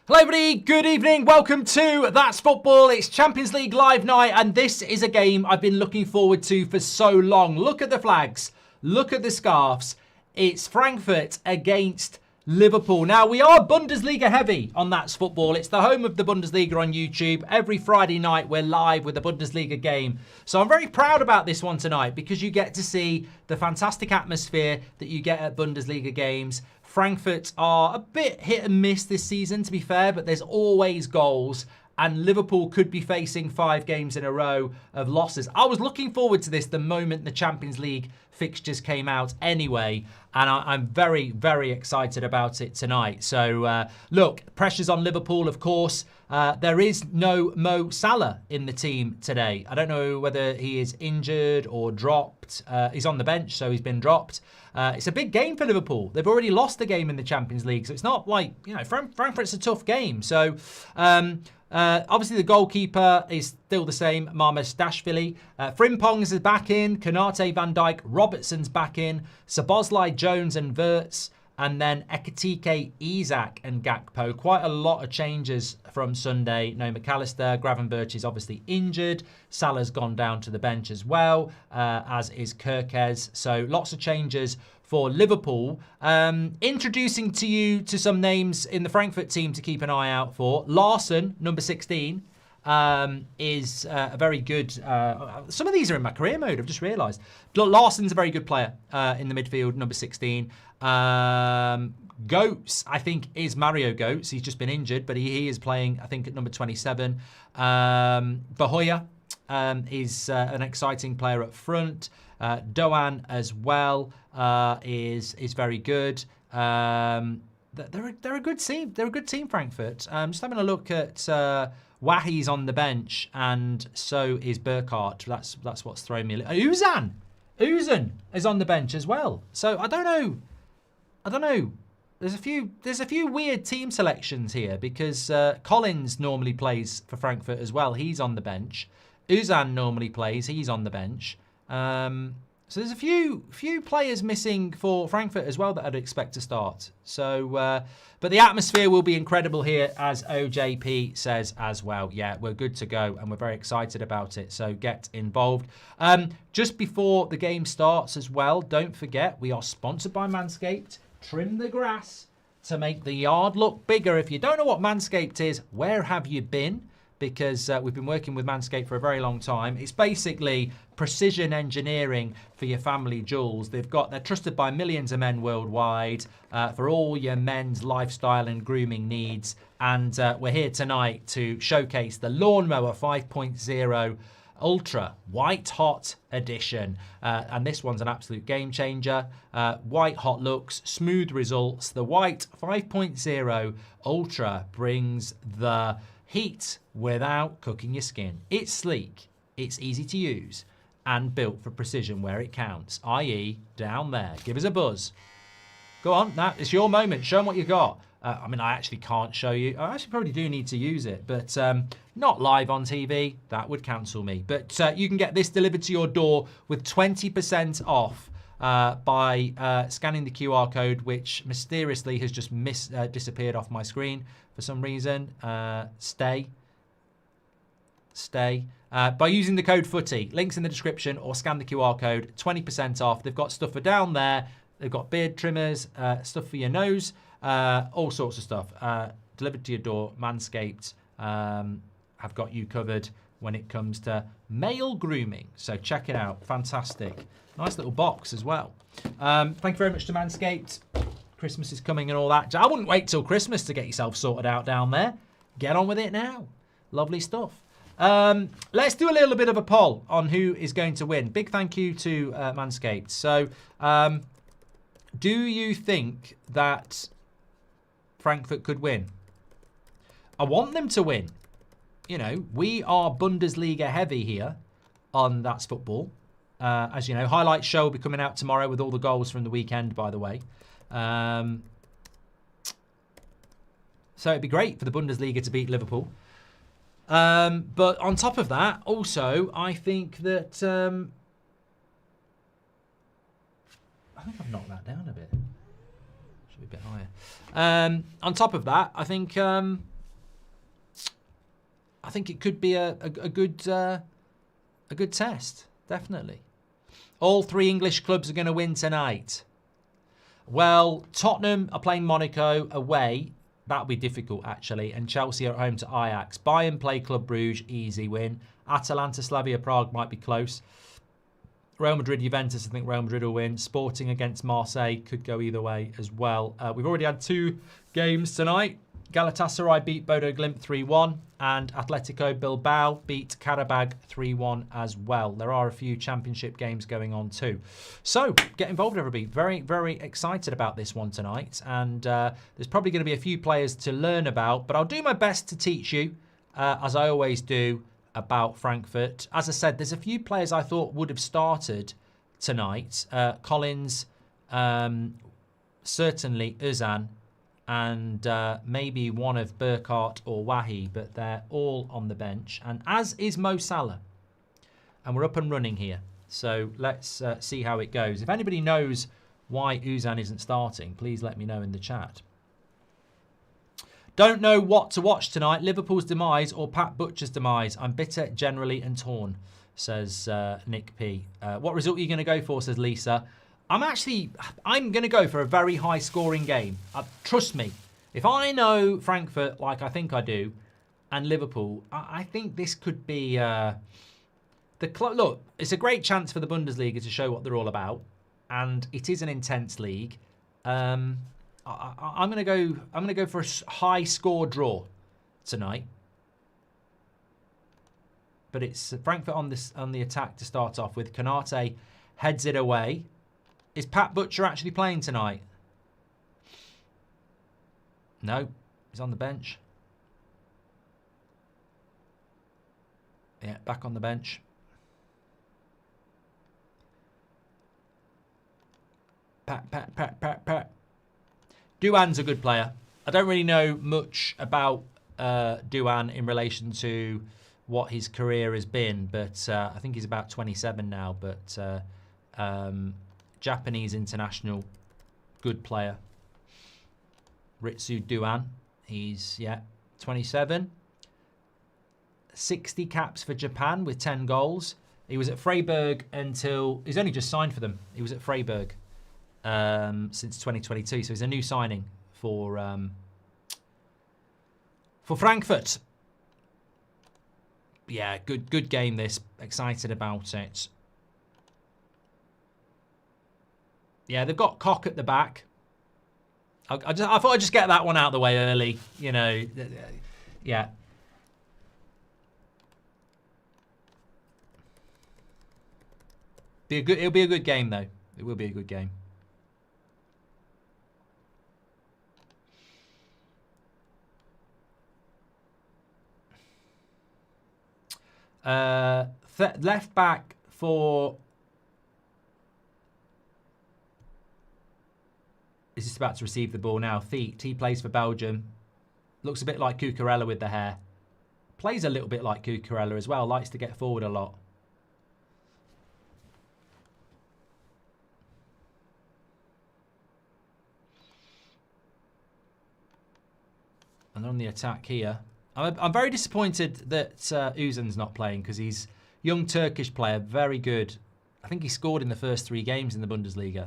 Hello everybody, good evening, welcome to That's Football. It's Champions League live night and this is a game I've been looking forward to for so long. Look at the flags, look at the scarves. It's Frankfurt against Liverpool. Now we are Bundesliga heavy on That's Football. It's the home of the Bundesliga on YouTube. Every Friday night we're live with a Bundesliga game. So I'm very proud about this one tonight because you get to see the fantastic atmosphere that you get at Bundesliga games. Frankfurt are a bit hit and miss this season, to be fair, but there's always goals. And Liverpool could be facing 5 games in a row of losses. I was looking forward to this the moment the Champions League fixtures came out anyway. And I'm very, very excited about it tonight. So, look, pressure's on Liverpool, of course. There is no Mo Salah in the team today. I don't know whether he is injured or dropped. He's on the bench, so he's been dropped. It's a big game for Liverpool. They've already lost a game in the Champions League, so it's not like, you know, Frankfurt's a tough game. So, obviously the goalkeeper is still the same, Marmosdashvili. Frimpong's is back in, Konate, Van Dijk, Robertson's back in, Szoboszlai, Jones and Wirtz, and then Ekitike, Isak and Gakpo. Quite a lot of changes from Sunday. No McAllister, Gravenberch is obviously injured. Salah's gone down to the bench as well, as is Kirkez. So lots of changes for Liverpool. Introducing to you to some names in the Frankfurt team to keep an eye out for. Larsson, number 16, is a very good... some of these are in my career mode, I've just realised. Larsson's a very good player in the midfield, number 16. Goetz, I think, is Mario Goetz. He's just been injured, but he is playing, I think, at number 27. Bahoya is an exciting player up front. Doan as well is very good. They're a good team. They're a good team, Frankfurt. Just having a look at Wahi's on the bench, and so is Burkhardt. That's what's thrown me. Uzan is on the bench as well. So I don't know. There's a few weird team selections here because Collins normally plays for Frankfurt as well. He's on the bench. Uzan normally plays. He's on the bench. So there's a few players missing for Frankfurt as well that I'd expect to start. So, but the atmosphere will be incredible here, as OJP says as well. Yeah, we're good to go and we're very excited about it. So get involved. Just before the game starts as well, don't forget we are sponsored by Manscaped. Trim the grass to make the yard look bigger. If you don't know what Manscaped is, where have you been? Because we've been working with Manscaped for a very long time. It's basically precision engineering for your family jewels. They're trusted by millions of men worldwide for all your men's lifestyle and grooming needs. And we're here tonight to showcase the Lawnmower 5.0 Ultra White Hot Edition. And this one's an absolute game changer. White hot looks, smooth results. The White 5.0 Ultra brings the heat without cooking your skin. It's sleek, it's easy to use, and built for precision where it counts, i.e. down there. Give us a buzz. Go on, now it's your moment. Show them what you got. I mean, I actually can't show you. I actually probably do need to use it, but not live on TV. That would cancel me. But you can get this delivered to your door with 20% off by scanning the QR code, which mysteriously has just disappeared off my screen for some reason. Stay. By using the code FOOTY. Links in the description, or scan the QR code. 20% off. They've got stuff for down there. They've got beard trimmers, stuff for your nose, all sorts of stuff. Delivered to your door. Manscaped have got you covered when it comes to male grooming. So check it out. Fantastic. Nice little box as well. Thank you very much to Manscaped. Christmas is coming and all that. I wouldn't wait till Christmas to get yourself sorted out down there. Get on with it now. Lovely stuff. Let's do a little bit of a poll on who is going to win. Big thank you to Manscaped. So, do you think that Frankfurt could win? I want them to win. You know, we are Bundesliga heavy here on That's Football. As you know, highlight show will be coming out tomorrow with all the goals from the weekend, by the way. So it'd be great for the Bundesliga to beat Liverpool. But on top of that, also, I think that... I think I've knocked that down a bit. Should be a bit higher. On top of that, I think I think it could be a good test, definitely. All 3 English clubs are going to win tonight. Well, Tottenham are playing Monaco away. That'll be difficult, actually. And Chelsea are at home to Ajax. Bayern play Club Brugge, easy win. Atalanta, Slavia Prague might be close. Real Madrid, Juventus, I think Real Madrid will win. Sporting against Marseille could go either way as well. We've already had 2 games tonight. Galatasaray beat Bodo Glimt 3-1 and Atletico Bilbao beat Karabag 3-1 as well. There are a few championship games going on too. So get involved, everybody. Very, very excited about this one tonight. And there's probably going to be a few players to learn about, but I'll do my best to teach you, as I always do, about Frankfurt. As I said, there's a few players I thought would have started tonight. Collins, certainly Özcan, and maybe one of Burkhardt or Wahi, but they're all on the bench. And as is Mo Salah. And we're up and running here. So let's see how it goes. If anybody knows why Özcan isn't starting, please let me know in the chat. Don't know what to watch tonight. Liverpool's demise or Pat Butcher's demise. I'm bitter generally and torn, says Nick P. What result are you going to go for, says Lisa. I'm going to go for a very high scoring game. Trust me, if I know Frankfurt like I think I do, and Liverpool, I think this could be look, it's a great chance for the Bundesliga to show what they're all about, and it is an intense league. I'm going to go for a high score draw tonight. But it's Frankfurt on the attack to start off with. Konate heads it away. Is Pat Butcher actually playing tonight? No, he's on the bench. Yeah, back on the bench. Pat. Douan's a good player. I don't really know much about Douan in relation to what his career has been, but I think he's about 27 now, but Japanese international, good player. Ritsu Douan, he's, 27. 60 caps for Japan with 10 goals. He was at Freiburg until, he's only just signed for them. He was at Freiburg since 2022, so he's a new signing for Frankfurt. Yeah, good game this. Excited about it. Yeah, they've got Koch at the back. I thought I'd just get that one out of the way early. You know, yeah. It'll be a good game though. It will be a good game. Left back for. Is just about to receive the ball now. Thiet, he plays for Belgium. Looks a bit like Cucurella with the hair. Plays a little bit like Cucurella as well. Likes to get forward a lot. And on the attack here. I'm very disappointed that Özcan's not playing because he's a young Turkish player, very good. I think he scored in the first 3 games in the Bundesliga.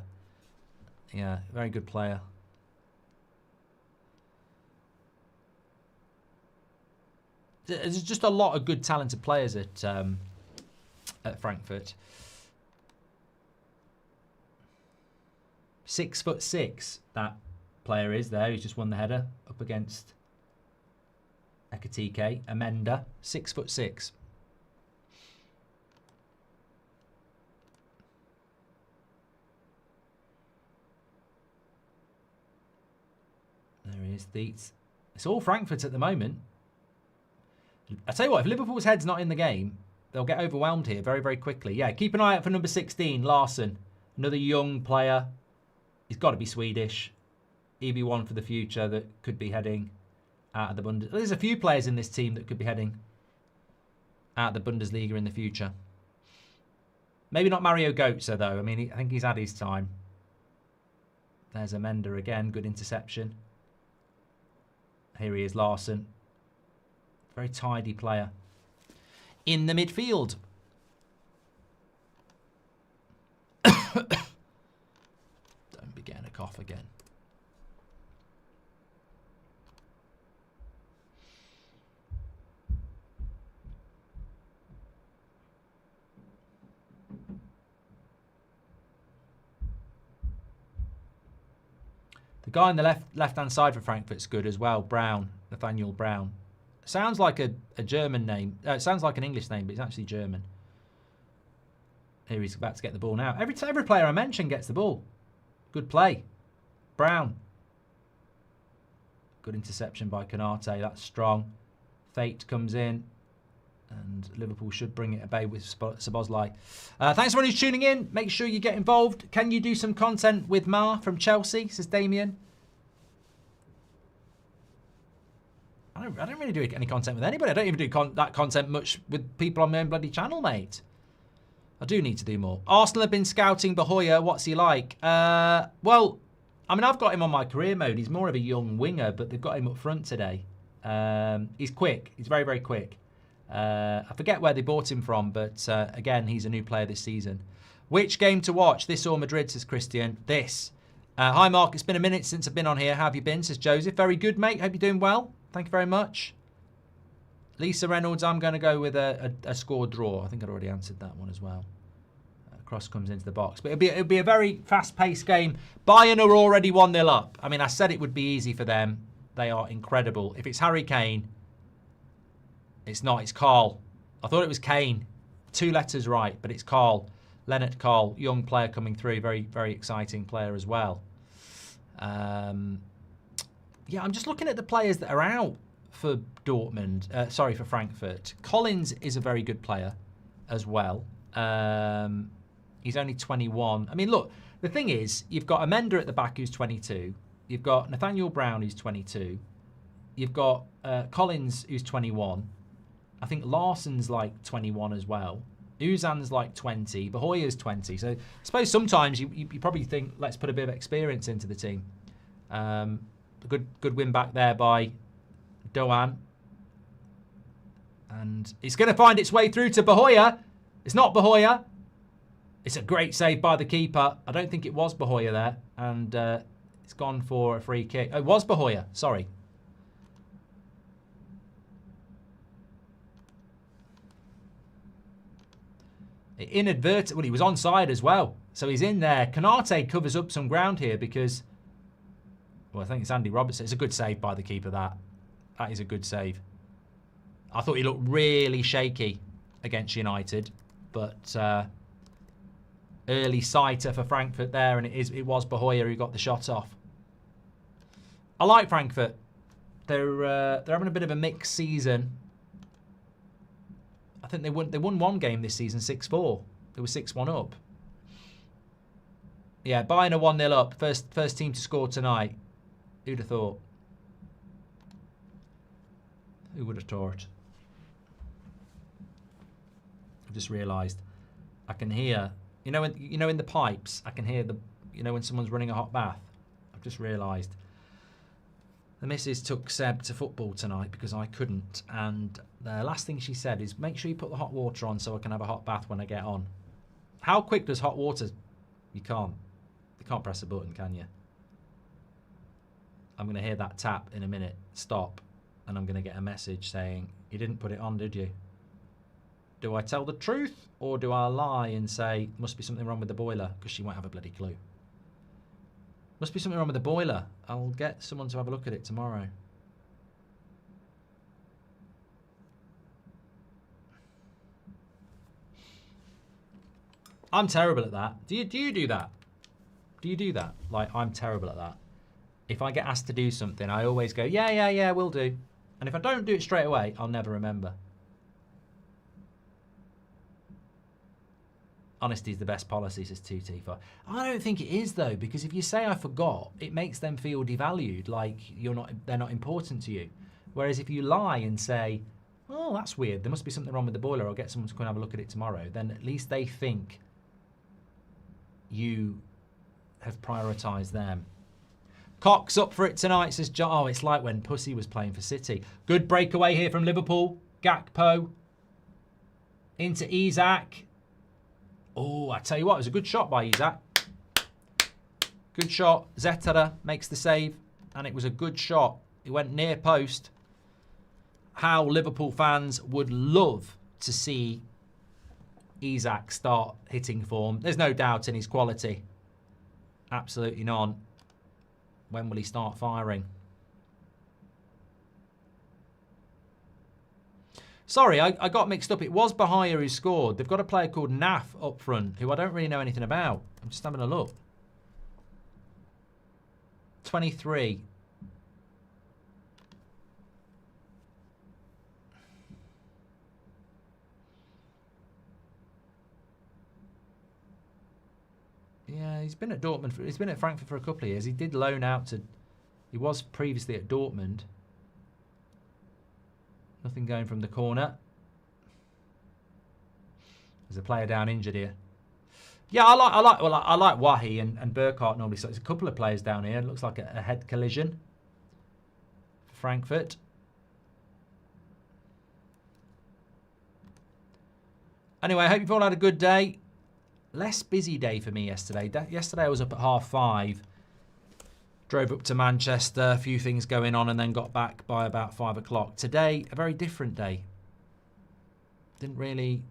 Yeah, very good player. There's just a lot of good, talented players at Frankfurt. 6'6", that player is there. He's just won the header up against Ekatike. Amenda, 6'6". There he is, Thiet. It's all Frankfurt at the moment. I tell you what, if Liverpool's head's not in the game, they'll get overwhelmed here very, very quickly. Yeah, keep an eye out for number 16, Larsson. Another young player. He's got to be Swedish. He'd be one for the future that could be heading out of the Bundesliga. There's a few players in this team that could be heading out of the Bundesliga in the future. Maybe not Mario Götze, though. I mean, I think he's had his time. There's Amenda again. Good interception. Here he is, Larsson. Very tidy player. In the midfield. Don't be getting a cough again. The guy on the left-hand side for Frankfurt's good as well. Brown, Nathaniel Brown. Sounds like a German name. It sounds like an English name, but it's actually German. Here he's about to get the ball now. Every player I mention gets the ball. Good play. Brown. Good interception by Konate. That's strong. Fate comes in. And Liverpool should bring it at bay with Szoboszlai. Thanks everyone who's tuning in. Make sure you get involved. Can you do some content with Ma from Chelsea, says Damien. I don't really do any content with anybody. I don't even do that content much with people on my own bloody channel, mate. I do need to do more. Arsenal have been scouting Bahoya. What's he like? Well, I mean, I've got him on my career mode. He's more of a young winger, but they've got him up front today. He's quick. He's very, very quick. I forget where they bought him from, but again, he's a new player this season. Which game to watch? This or Madrid, says Christian. This. Hi, Mark. It's been a minute since I've been on here. How have you been, says Joseph. Very good, mate. Hope you're doing well. Thank you very much. Lisa Reynolds, I'm going to go with a score draw. I think I'd already answered that one as well. Cross comes into the box. But it'll be a very fast-paced game. Bayern are already 1-0 up. I mean, I said it would be easy for them. They are incredible. If it's Harry Kane, it's not. It's Carl. I thought it was Kane. 2 letters right, but it's Carl. Leonard Carl, young player coming through. Very, very exciting player as well. Yeah, I'm just looking at the players that are out for Dortmund. Sorry, for Frankfurt. Collins is a very good player as well. He's only 21. I mean, look, the thing is, you've got Amenda at the back who's 22. You've got Nathaniel Brown who's 22. You've got Collins who's 21. I think Larsson's like 21 as well. Uzan's like 20. Bahoya's 20. So I suppose sometimes you probably think, let's put a bit of experience into the team. A good win back there by Doan. And it's going to find its way through to Bahoya. It's not Bahoya. It's a great save by the keeper. I don't think it was Bahoya there. And it's gone for a free kick. Oh, it was Bahoya. Sorry. Inadvertent. Well, he was onside as well. So he's in there. Konate covers up some ground here because... Well, I think it's Andy Robertson. It's a good save by the keeper, that. That is a good save. I thought he looked really shaky against United. But early sighter for Frankfurt there. And it was Bahoya who got the shot off. I like Frankfurt. They're having a bit of a mixed season. I think they won one game this season, 6-4. They were 6-1 up. Yeah, Bayern are 1-0 up. First team to score tonight. Who'd have thought? Who would have thought? I've just realised I can hear. You know in the pipes, I can hear when someone's running a hot bath. I've just realised. The missus took Seb to football tonight because I couldn't, and the last thing she said is, make sure you put the hot water on so I can have a hot bath when I get on. How quick does hot water... You can't press a button, can you? I'm going to hear that tap in a minute, stop, and I'm going to get a message saying, you didn't put it on, did you? Do I tell the truth, or do I lie and say, must be something wrong with the boiler, because she won't have a bloody clue? Must be something wrong with the boiler. I'll get someone to have a look at it tomorrow. I'm terrible at that. Do you do that? Do you do that? Like, I'm terrible at that. If I get asked to do something, I always go, yeah, will do. And if I don't do it straight away, I'll never remember. Honesty is the best policy, says 2T5. I don't think it is, though, because if you say I forgot, it makes them feel devalued, like they're not important to you. Whereas if you lie and say, oh, that's weird, there must be something wrong with the boiler, I'll get someone to come and have a look at it tomorrow, then at least they think you have prioritised them. Cox up for it tonight, says John. Oh, it's like when Pussy was playing for City. Good breakaway here from Liverpool. Gakpo. Into Isak. Oh, I tell you what, it was a good shot by Isak. Good shot. Zetterer makes the save. And it was a good shot. It went near post. How Liverpool fans would love to see Isak start hitting form. There's no doubt in his quality. Absolutely none. When will he start firing? Sorry, I got mixed up. It was Bahia who scored. They've got a player called Naf up front, who I don't really know anything about. I'm just having a look. 23. Yeah, he's been at Dortmund. He's been at Frankfurt for a couple of years. He did loan out to... He was previously at Dortmund. Nothing going from the corner. There's a player down injured here. Yeah, I like Wahi and Burkhardt normally. So there's a couple of players down here. It looks like a head collision for Frankfurt. Anyway, I hope you've all had a good day. Less busy day for me yesterday. Yesterday I was up at 5:30. Drove up to Manchester, a few things going on, and then got back by about 5 o'clock. Today, a very different day. Didn't really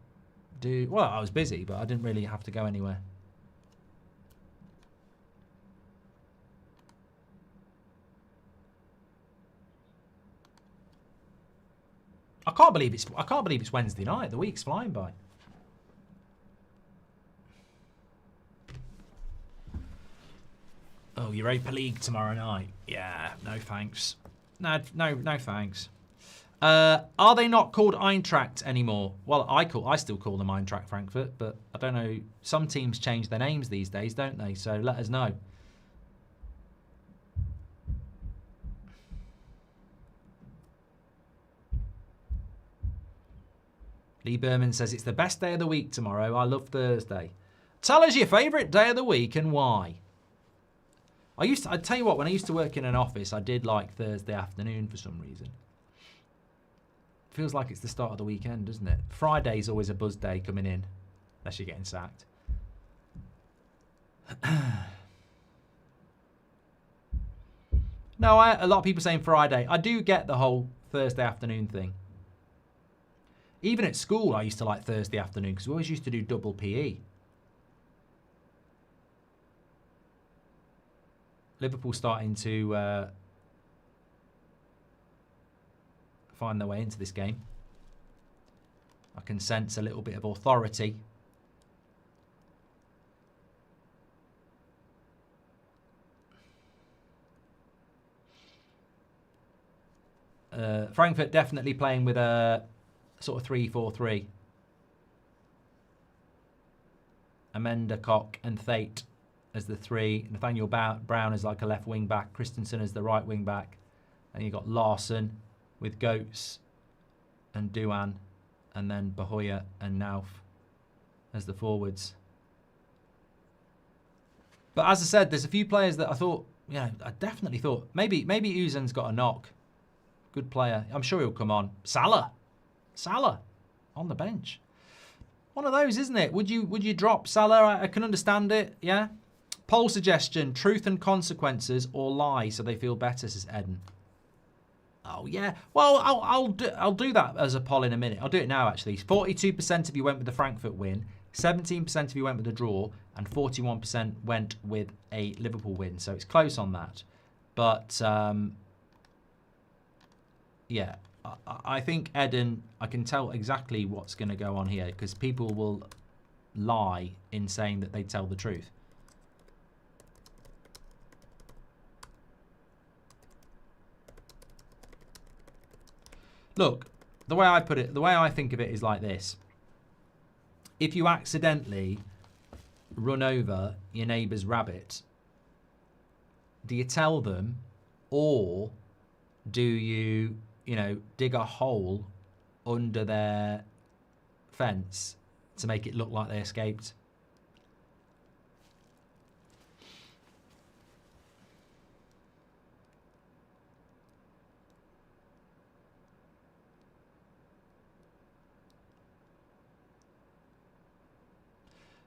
do... Well, I was busy, but I didn't really have to go anywhere. I can't believe it's Wednesday night. The week's flying by. Oh, Europa League tomorrow night. Yeah, no thanks. No thanks. Are they not called Eintracht anymore? Well, I still call them Eintracht Frankfurt, but I don't know. Some teams change their names these days, don't they? So let us know. Lee Berman says it's the best day of the week tomorrow. I love Thursday. Tell us your favourite day of the week and why. I'd tell you what, when I used to work in an office, I did like Thursday afternoon for some reason. Feels like it's the start of the weekend, doesn't it? Friday's always a buzz day coming in, unless you're getting sacked. No, a lot of people saying Friday. I do get the whole Thursday afternoon thing. Even at school, I used to like Thursday afternoon because we always used to do double PE. Liverpool starting to find their way into this game. I can sense a little bit of authority. Frankfurt definitely playing with a sort of 3-4-3. Amenda, Koch and Thate as the three. Nathaniel Brown as like a left wing back. Christensen as the right wing back. And you've got Larson with Goetz and Duan. And then Bahoya and Nauf as the forwards. But as I said, there's a few players that I thought, I definitely thought, maybe Uzan's got a knock. Good player. I'm sure he'll come on. Salah on the bench. One of those, isn't it? Would you drop Salah? I can understand it, yeah? Poll suggestion, truth and consequences or lie so they feel better, says Eden. Oh, yeah. Well, I'll do that as a poll in a minute. I'll do it now, actually. 42% of you went with the Frankfurt win, 17% of you went with a draw, and 41% went with a Liverpool win. So it's close on that. But, yeah, I think Eden, I can tell exactly what's going to go on here because people will lie in saying that they tell the truth. Look, the way I put it, the way I think of it is like this. If you accidentally run over your neighbour's rabbit, do you tell them or do you, dig a hole under their fence to make it look like they escaped?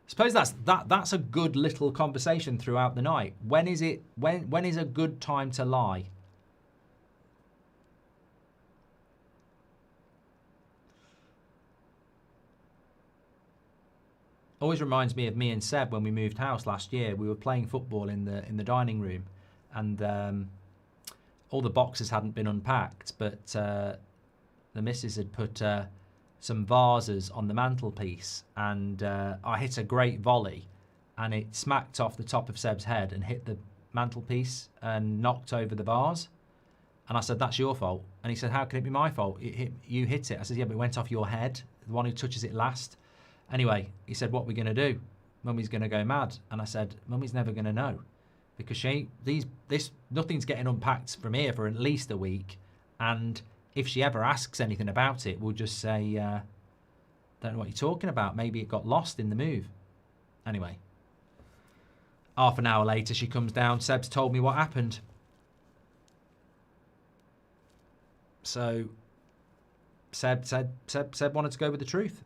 Suppose that's a good little conversation throughout the night. When is a good time to lie? Always reminds me of me and Seb when we moved house last year. We were playing football in the dining room, and all the boxes hadn't been unpacked, but the missus had put some vases on the mantelpiece, and I hit a great volley, and it smacked off the top of Seb's head and hit the mantelpiece and knocked over the vase. And I said, "That's your fault." And he said, "How can it be my fault? You hit it." I said, "Yeah, but it went off your head, the one who touches it last." Anyway, he said, "What are we going to do? Mummy's going to go mad." And I said, "Mummy's never going to know, because nothing's getting unpacked from here for at least a week. And if she ever asks anything about it, we'll just say, don't know what you're talking about. Maybe it got lost in the move." Anyway, half an hour later, she comes down. Seb's told me what happened. So Seb wanted to go with the truth.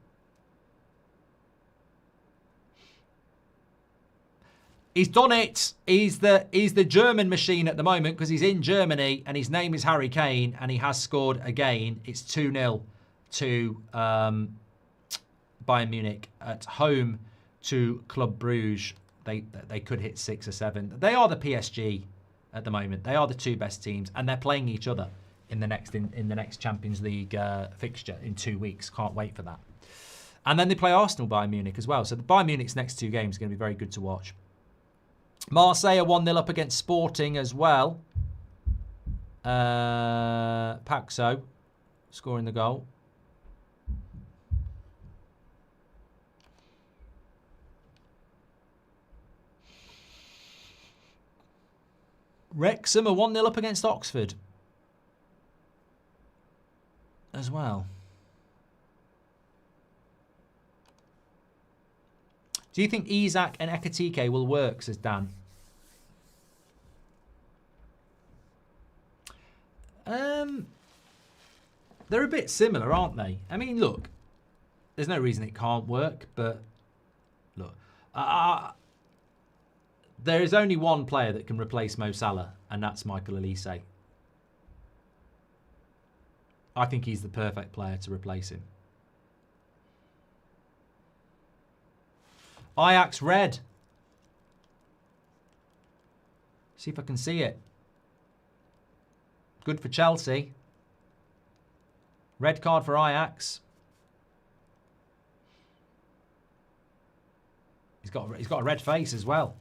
He's done it. He's the German machine at the moment, because he's in Germany and his name is Harry Kane, and he has scored again. It's 2-0 to Bayern Munich at home to Club Bruges. They could hit 6 or 7. They are the PSG at the moment. They are the two best teams, and they're playing each other in the next Champions League fixture in 2 weeks. Can't wait for that. And then they play Arsenal, Bayern Munich as well. So the Bayern Munich's next 2 games are going to be very good to watch. Marseille are 1-0 up against Sporting as well. Paxo scoring the goal. Wrexham are 1-0 up against Oxford as well. Do you think Isak and Ekatike will work, says Dan? They're a bit similar, aren't they? I mean, look, there's no reason it can't work, but look, there is only one player that can replace Mo Salah, and that's Michael Olise. I think he's the perfect player to replace him. Ajax red. See if I can see it. Good for Chelsea. Red card for Ajax. He's got a red face as well.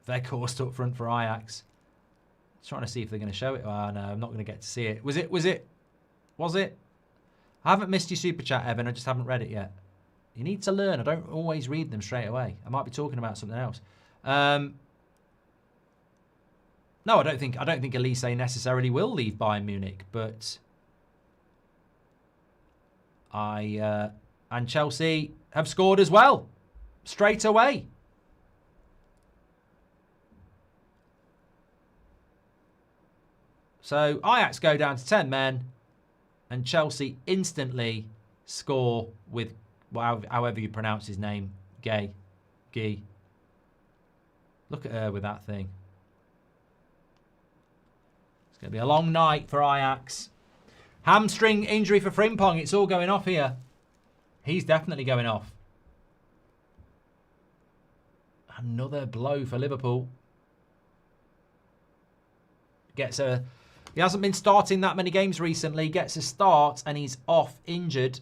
Weghorst up front for Ajax. Trying to see if they're going to show it. Oh no, I'm not going to get to see it. Was it? I haven't missed your super chat, Evan. I just haven't read it yet. You need to learn. I don't always read them straight away. I might be talking about something else. No, I don't think Olise necessarily will leave Bayern Munich, but and Chelsea have scored as well straight away. So Ajax go down to 10 men. And Chelsea instantly score with, however you pronounce his name, Guy. Look at her with that thing. It's going to be a long night for Ajax. Hamstring injury for Frimpong. It's all going off here. He's definitely going off. Another blow for Liverpool. He hasn't been starting that many games recently. Gets a start and he's off injured.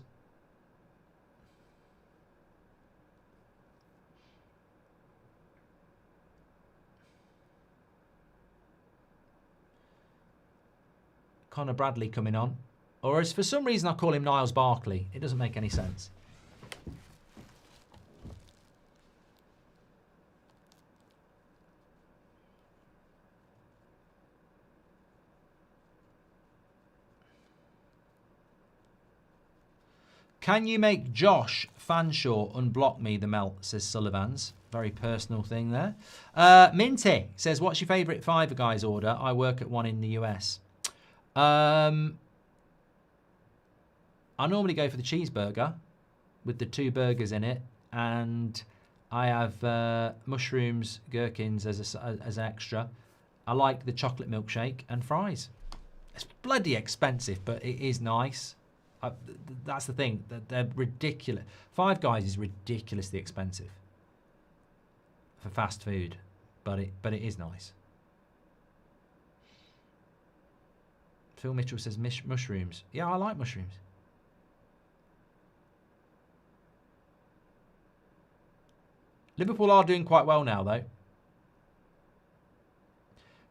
Connor Bradley coming on. Or as for some reason I call him Niles Barkley. It doesn't make any sense. Can you make Josh Fanshawe unblock me, the melt, says Sullivans. Very personal thing there. Minty says, what's your favourite Five Guys order? I work at one in the US. I normally go for the cheeseburger with the 2 burgers in it, and I have mushrooms, gherkins as an extra. I like the chocolate milkshake and fries. It's bloody expensive, but it is nice. That's the thing. They're ridiculous. Five Guys is ridiculously expensive for fast food, but it is nice. Phil Mitchell says mushrooms. Yeah, I like mushrooms. Liverpool are doing quite well now, though.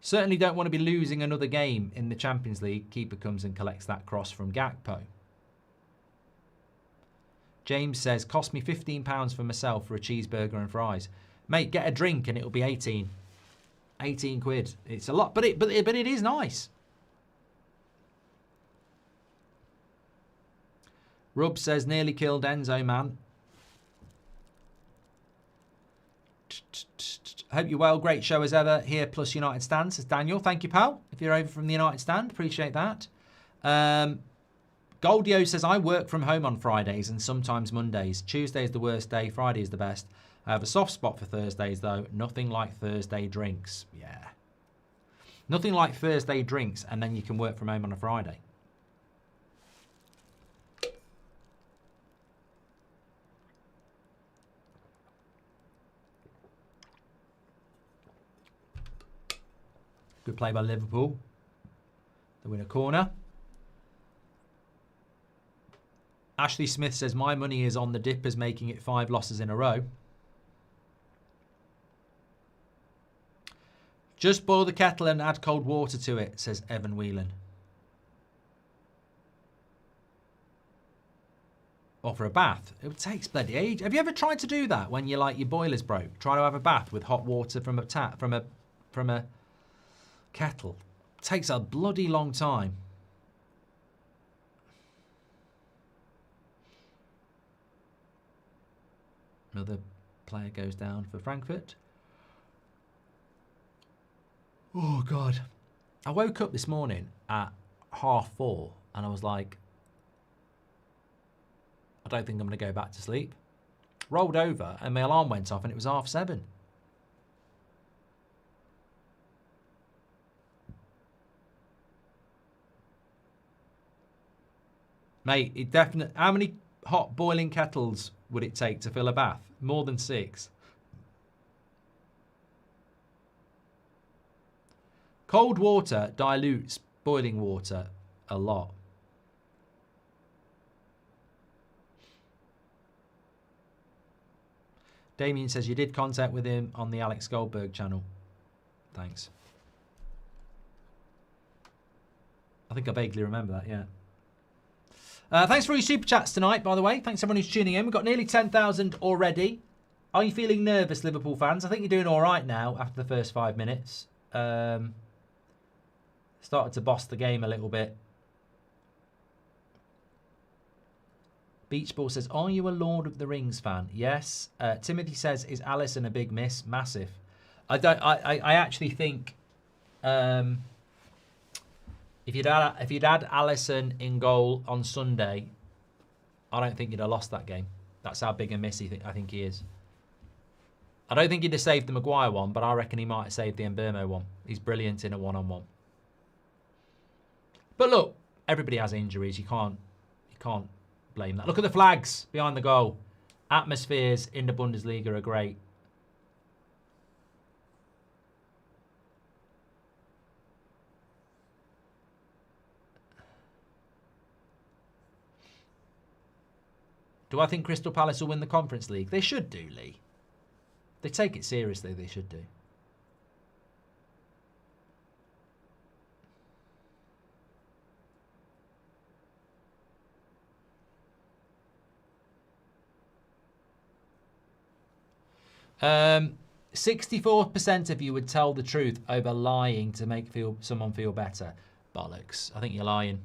Certainly don't want to be losing another game in the Champions League. Keeper comes and collects that cross from Gakpo. James says, cost me £15 for myself for a cheeseburger and fries. Mate, get a drink and it'll be 18. 18 quid. It's a lot, but it is nice. Rub says, nearly killed Enzo, man. Hope you're well. Great show as ever. Here plus United Stand, says Daniel. Thank you, pal. If you're over from the United Stand, appreciate that. Goldio says, I work from home on Fridays and sometimes Mondays. Tuesday is the worst day. Friday is the best. I have a soft spot for Thursdays, though. Nothing like Thursday drinks. Yeah. Nothing like Thursday drinks, and then you can work from home on a Friday. Good play by Liverpool. They win a corner. Ashley Smith says, my money is on the Dippers making it 5 losses in a row. Just boil the kettle and add cold water to it, says Evan Whelan. Or for a bath. It takes bloody age. Have you ever tried to do that when your boiler's broke? Try to have a bath with hot water from a tap, from a kettle. It takes a bloody long time. Another player goes down for Frankfurt. Oh, God. I woke up this morning at 4:30 and I was like, I don't think I'm going to go back to sleep. Rolled over and my alarm went off and it was 7:30. Mate, it definitely... How many hot boiling kettles would it take to fill a bath? More than 6. Cold water dilutes boiling water a lot. Damien says you did contact with him on the Alex Goldberg channel. Thanks. I think I vaguely remember that, yeah. Thanks for all your super chats tonight, by the way. Thanks everyone who's tuning in. We've got nearly 10,000 already. Are you feeling nervous, Liverpool fans? I think you're doing all right now after the first 5 minutes. Started to boss the game a little bit. Beach Ball says, are you a Lord of the Rings fan? Yes. Timothy says, is Alisson a big miss? Massive. I actually think if you'd had Alisson in goal on Sunday, I don't think you'd have lost that game. That's how big a miss I think he is. I don't think he'd have saved the Maguire one, but I reckon he might have saved the Mbeumo one. He's brilliant in a one-on-one. But look, everybody has injuries. You can't blame that. Look at the flags behind the goal. Atmospheres in the Bundesliga are great. Do I think Crystal Palace will win the Conference League? They should do, Lee. They take it seriously, they should do. Um, 64% of you would tell the truth over lying to make someone feel better. Bollocks. I think you're lying.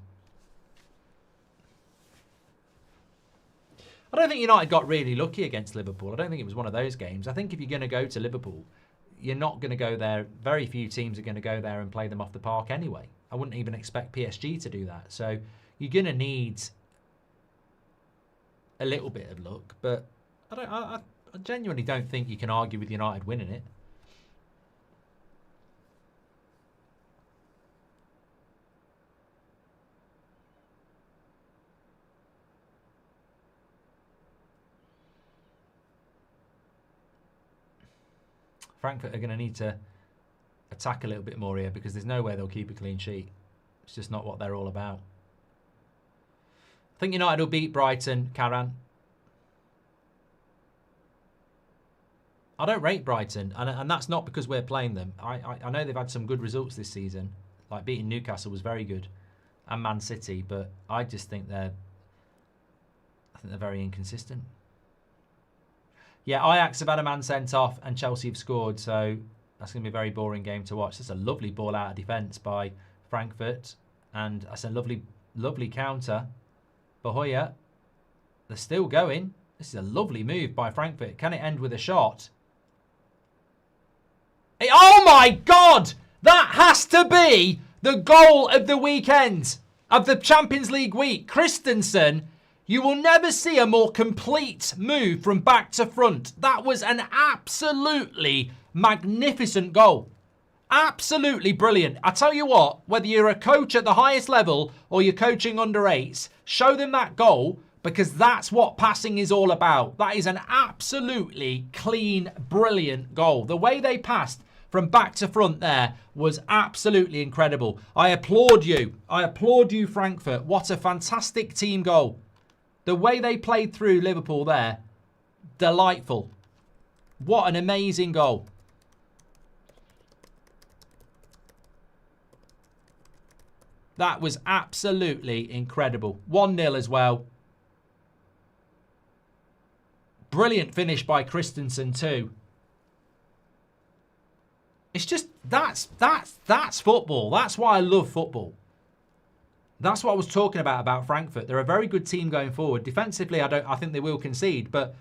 I don't think United got really lucky against Liverpool. I don't think it was one of those games. I think if you're going to go to Liverpool, you're not going to go there. Very few teams are going to go there and play them off the park anyway. I wouldn't even expect PSG to do that. So you're going to need a little bit of luck, but I genuinely don't think you can argue with United winning it. Frankfurt are going to need to attack a little bit more here because there's no way they'll keep a clean sheet. It's just not what they're all about. I think United will beat Brighton, Karan. I don't rate Brighton, and that's not because we're playing them. I know they've had some good results this season. Like beating Newcastle was very good, and Man City, but I just think they're very inconsistent. Yeah, Ajax have had a man sent off and Chelsea have scored, so that's going to be a very boring game to watch. That's a lovely ball out of defence by Frankfurt, and that's a lovely, lovely counter. Bahoya, they're still going. This is a lovely move by Frankfurt. Can it end with a shot? Oh my God! That has to be the goal of the weekend, of the Champions League week. Christensen, you will never see a more complete move from back to front. That was an absolutely magnificent goal. Absolutely brilliant. I tell you what, whether you're a coach at the highest level or you're coaching under eights, show them that goal because that's what passing is all about. That is an absolutely clean, brilliant goal. The way they passed from back to front there was absolutely incredible. I applaud you. I applaud you, Frankfurt. What a fantastic team goal. The way they played through Liverpool there, delightful. What an amazing goal. That was absolutely incredible. 1-0 as well. Brilliant finish by Christensen too. It's just, that's football. That's why I love football. That's what I was talking about Frankfurt. They're a very good team going forward. Defensively, I think they will concede, but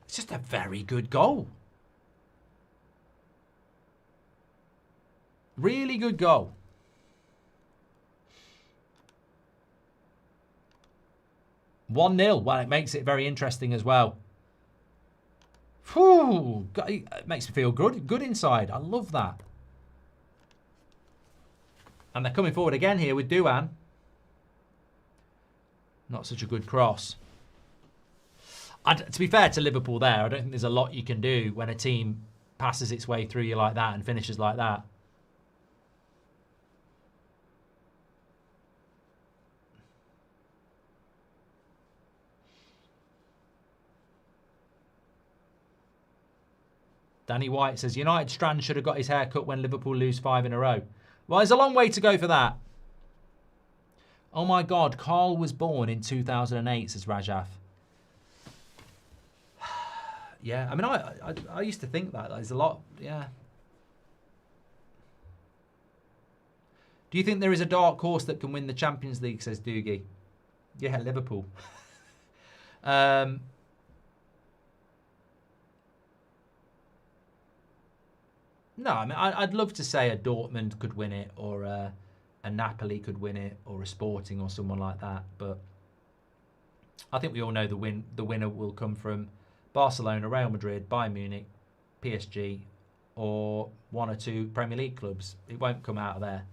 it's just a very good goal. Really good goal. (1-0). Well, it makes it very interesting as well. Whew, it makes me feel good inside. I love that. And they're coming forward again here with Douan. Not such a good cross. To be fair to Liverpool there, I don't think there's a lot you can do when a team passes its way through you like that and finishes like that. Danny White says, United Strand should have got his hair cut when Liverpool lose 5 in a row. Well, there's a long way to go for that. Oh my God, Carl was born in 2008, says Rajaf. Yeah, I mean, I used to think that. There's a lot, yeah. Do you think there is a dark horse that can win the Champions League, says Doogie? Yeah, Liverpool. No, I mean, I'd love to say a Dortmund could win it, or a Napoli could win it, or a Sporting, or someone like that. But I think we all know the winner will come from Barcelona, Real Madrid, Bayern Munich, PSG, or one or two Premier League clubs. It won't come out of there.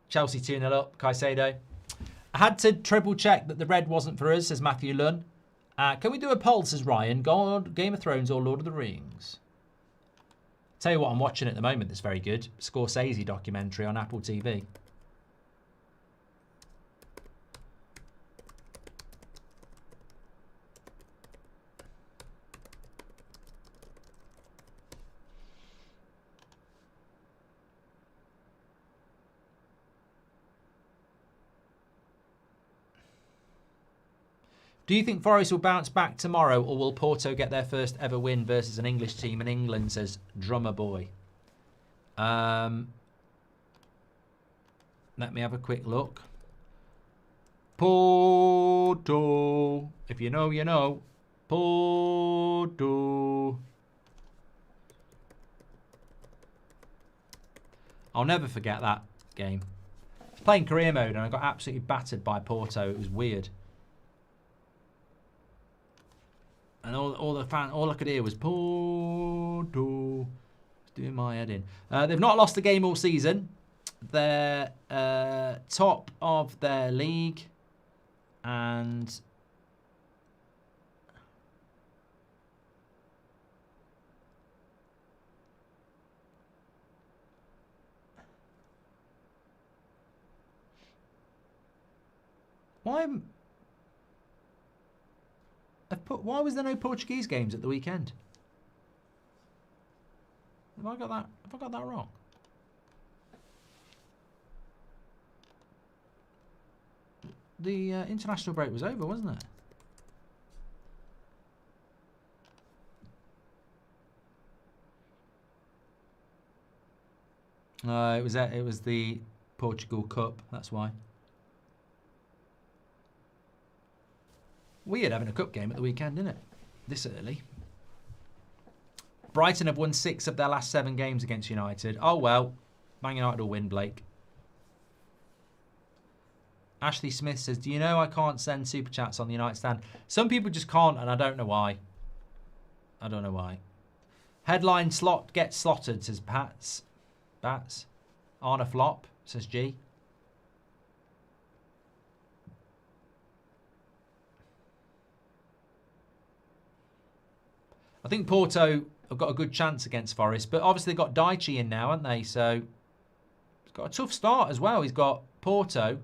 Chelsea 2-0 up, Caicedo. I had to triple check that the red wasn't for us, says Matthew Lunn. Can we do a poll, says Ryan? God, Game of Thrones or Lord of the Rings? Tell you what I'm watching at the moment that's very good. Scorsese documentary on Apple TV. Do you think Forest will bounce back tomorrow, or will Porto get their first ever win versus an English team in England, says Drummer Boy? Let me have a quick look. Porto. If you know, you know. Porto. I'll never forget that game. I was playing career mode and I got absolutely battered by Porto. It was weird. And all I could hear was Porto. It's doing my head in. They've not lost a game all season. They're top of their league. And why was there no Portuguese games at the weekend? Have I got that wrong? The international break was over, wasn't it? It was the Portugal Cup. That's why. Weird having a cup game at the weekend, isn't it? This early. Brighton have won 6 of their last 7 games against United. Oh well, Man United will win, Blake. Ashley Smith says, do you know I can't send super chats on the United stand? Some people just can't, and I don't know why. I don't know why. Headline slot gets slotted, says Bats. Arna flop, says G. I think Porto have got a good chance against Forest, but obviously they've got Dijk in now, haven't they? So he's got a tough start as well. He's got Porto,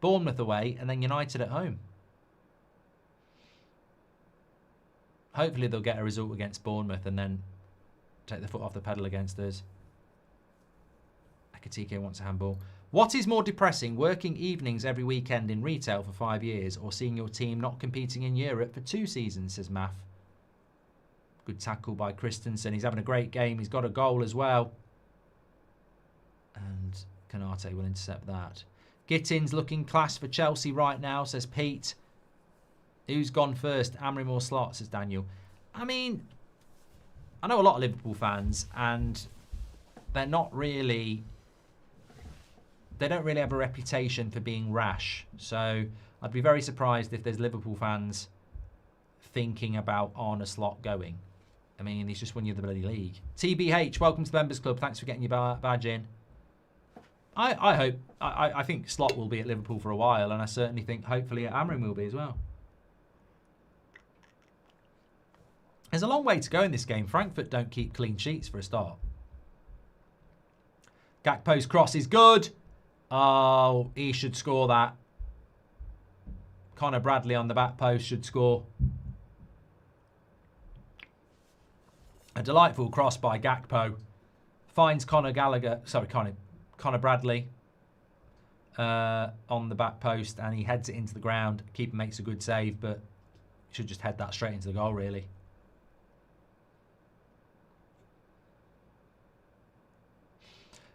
Bournemouth away, and then United at home. Hopefully they'll get a result against Bournemouth and then take the foot off the pedal against us. Akatike wants a handball. What is more depressing, working evenings every weekend in retail for 5 years or seeing your team not competing in Europe for 2 seasons, says Math. Good tackle by Christensen. He's having a great game. He's got a goal as well. And Canate will intercept that. Gittins looking class for Chelsea right now, says Pete. Who's gone first? Amrim or Slot, says Daniel. I mean, I know a lot of Liverpool fans, and they're not really... They don't really have a reputation for being rash. So I'd be very surprised if there's Liverpool fans thinking about Arne Slot going. I mean, he's just won you the bloody league. TBH, welcome to the Members Club. Thanks for getting your badge in. I think Slot will be at Liverpool for a while, and I certainly think hopefully Amrim will be as well. There's a long way to go in this game. Frankfurt don't keep clean sheets for a start. Gakpo's cross is good. Oh, he should score that. Connor Bradley on the back post should score. A delightful cross by Gakpo. Finds Connor Bradley on the back post, and he heads it into the ground. Keeper makes a good save, but should just head that straight into the goal, really.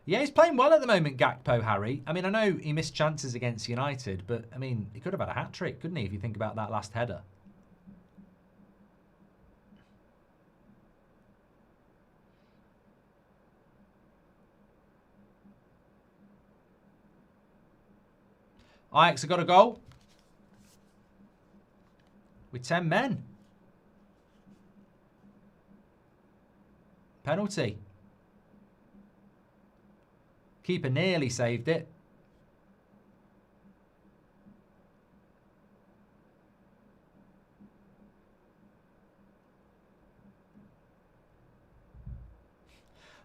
Yeah, he's playing well at the moment, Gakpo, Harry. I mean, I know he missed chances against United, but, I mean, he could have had a hat-trick, couldn't he, if you think about that last header. Ajax have got a goal. With 10 men. Penalty. Keeper nearly saved it.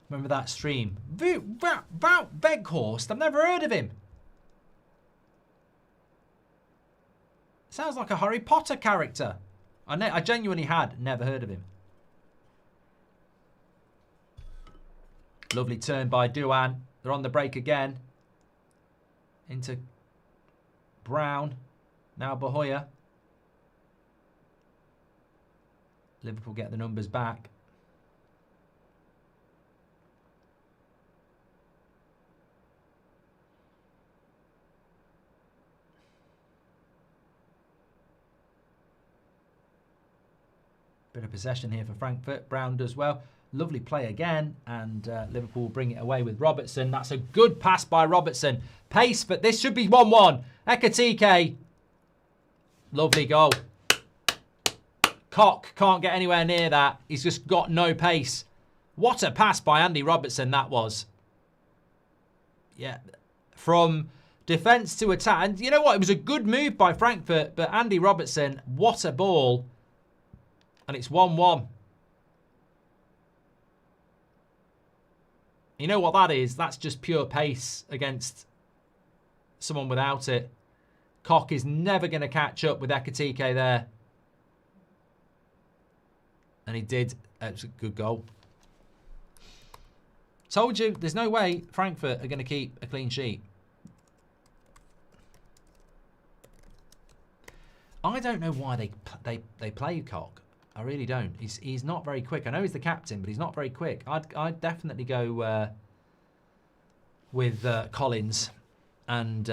Remember that stream? Wout Weghorst. I've never heard of him. Sounds like a Harry Potter character. I genuinely had never heard of him. Lovely turn by Douan. They're on the break again. Into Brown. Now Bahoya. Liverpool get the numbers back. Bit of possession here for Frankfurt. Brown does well. Lovely play again, and Liverpool bring it away with Robertson. That's a good pass by Robertson. Pace, but this should be 1-1. Ekatike. Lovely goal. Koch can't get anywhere near that. He's just got no pace. What a pass by Andy Robertson that was. Yeah, from defence to attack. And you know what? It was a good move by Frankfurt, but Andy Robertson, what a ball. And it's 1-1. You know what that is? That's just pure pace against someone without it. Koch is never going to catch up with Ekitike there. And he did. It was a good goal. Told you, there's no way Frankfurt are going to keep a clean sheet. I don't know why they play Koch. I really don't. He's not very quick. I know he's the captain, but he's not very quick. I'd definitely go with Collins and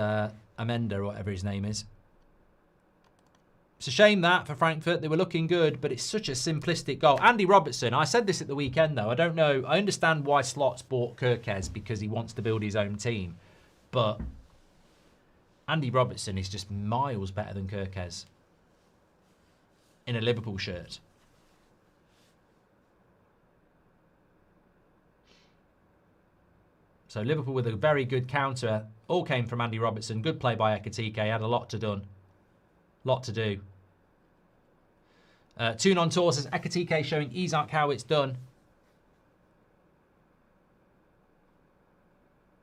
Amenda, or whatever his name is. It's a shame that for Frankfurt. They were looking good, but it's such a simplistic goal. Andy Robertson, I said this at the weekend, though. I don't know. I understand why Slots bought Kirkes, because he wants to build his own team. But Andy Robertson is just miles better than Kirkes in a Liverpool shirt. So Liverpool with a very good counter. All came from Andy Robertson. Good play by Ekitike. Had a lot to do. 2 non-tours as Ekitike showing Isak how it's done.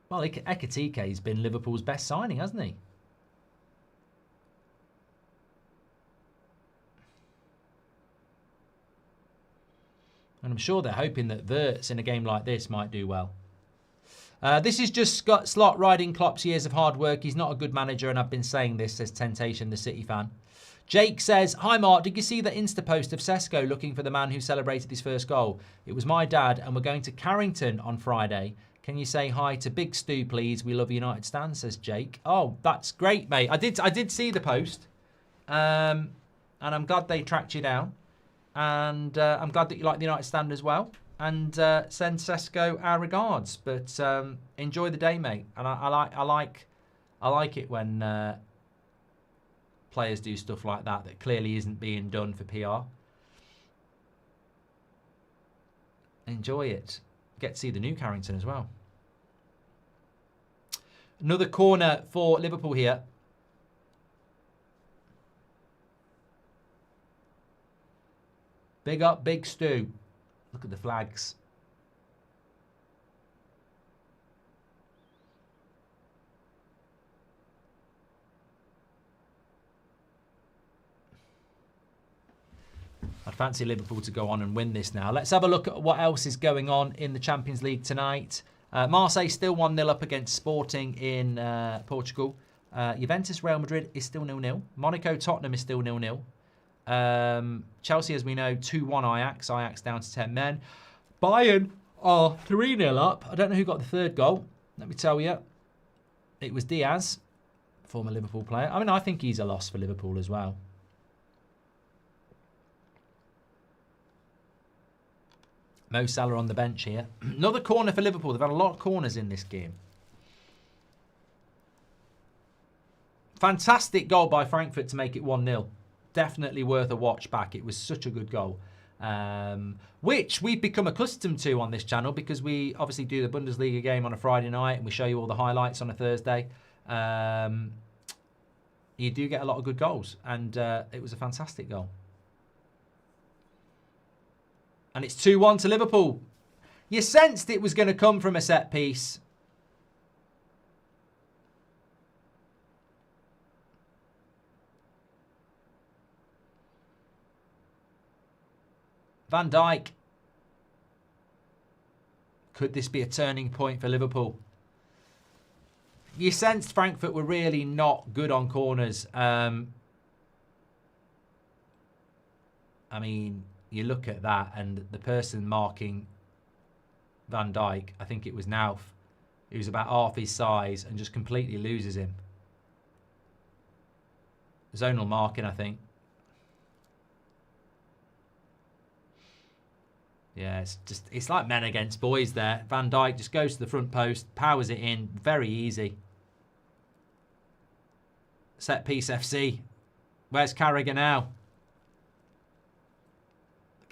Well, Ekitike's been Liverpool's best signing, hasn't he? And I'm sure they're hoping that Wirtz in a game like this might do well. This is just Scott Slot riding Klopp's years of hard work. He's not a good manager, and I've been saying this, says Temptation, the City fan. Jake says, hi Mark, did you see the Insta post of Sesko looking for the man who celebrated his first goal? It was my dad, and we're going to Carrington on Friday. Can you say hi to Big Stu, please? We love United Stand, says Jake. Oh, that's great, mate. I did see the post, and I'm glad they tracked you down. And I'm glad that you like the United Stand as well. And send Sesko our regards. But enjoy the day, mate. And I like it when players do stuff like that clearly isn't being done for PR. Enjoy it. Get to see the new Carrington as well. Another corner for Liverpool here. Big up, Big Stu. Look at the flags. I'd fancy Liverpool to go on and win this now. Let's have a look at what else is going on in the Champions League tonight. Marseille still 1-0 up against Sporting in Portugal. Juventus Real Madrid is still 0-0. Monaco Tottenham is still 0-0. Chelsea, as we know, 2-1 Ajax. Ajax down to 10 men. Bayern are 3-0 up. I don't know who got the third goal. Let me tell you. It was Diaz, former Liverpool player. I mean, I think he's a loss for Liverpool as well. Mo Salah on the bench here. Another corner for Liverpool. They've had a lot of corners in this game. Fantastic goal by Frankfurt to make it 1-0. Definitely worth a watch back. It was such a good goal. Which we've become accustomed to on this channel because we obviously do the Bundesliga game on a Friday night and we show you all the highlights on a Thursday. You do get a lot of good goals, and it was a fantastic goal. And it's 2-1 to Liverpool. You sensed it was going to come from a set piece. Van Dijk. Could this be a turning point for Liverpool? You sensed Frankfurt were really not good on corners. I mean, you look at that and the person marking Van Dijk, I think it was Nauf, who's about half his size and just completely loses him. Zonal marking, I think. Yeah, it's like men against boys there. Van Dijk just goes to the front post, powers it in, very easy. Set piece FC. Where's Carragher now?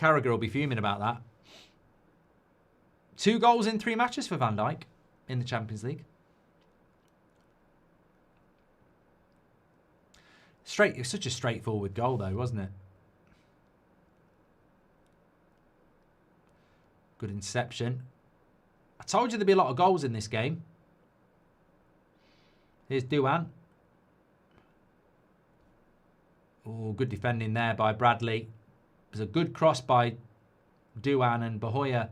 Carragher will be fuming about that. 2 goals in 3 matches for Van Dijk in the Champions League. It was such a straightforward goal, though, wasn't it? Good interception. I told you there'd be a lot of goals in this game. Here's Douan. Oh, good defending there by Bradley. It was a good cross by Douan, and Bahoya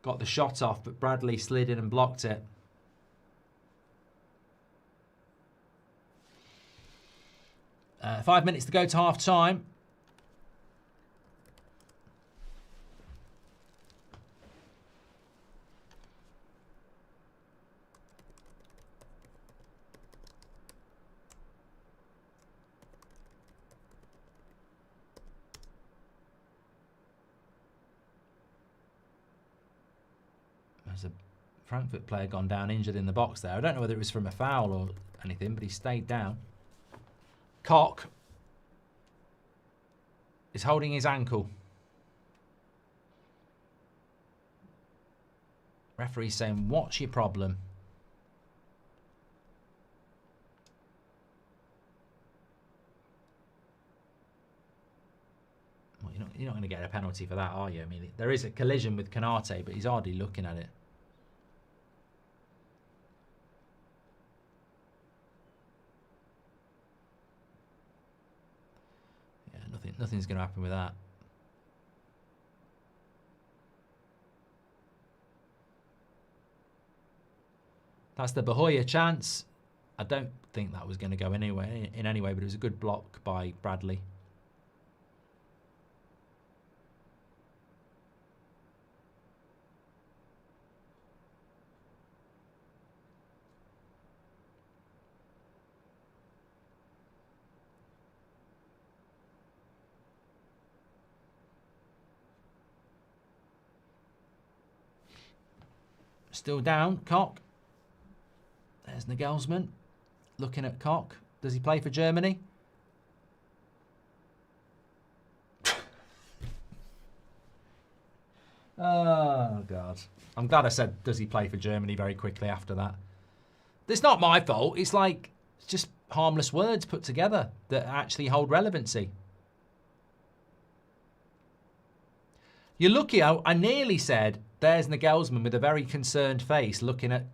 got the shot off, but Bradley slid in and blocked it. 5 minutes to go to half time. There's a Frankfurt player gone down injured in the box there. I don't know whether it was from a foul or anything, but he stayed down. Koch is holding his ankle. Referee's saying, what's your problem? Well, you're not going to get a penalty for that, are you? I mean, there is a collision with Konate, but he's hardly looking at it. Nothing's going to happen with that. That's the Bahoya chance. I don't think that was going to go anywhere in any way, but it was a good block by Bradley. Still down, Koch. There's Nagelsmann looking at Koch. Does he play for Germany? Oh, God. I'm glad I said, does he play for Germany very quickly after that. It's not my fault. It's like, it's just harmless words put together that actually hold relevancy. You're lucky, I nearly said, there's Nagelsmann with a very concerned face looking at,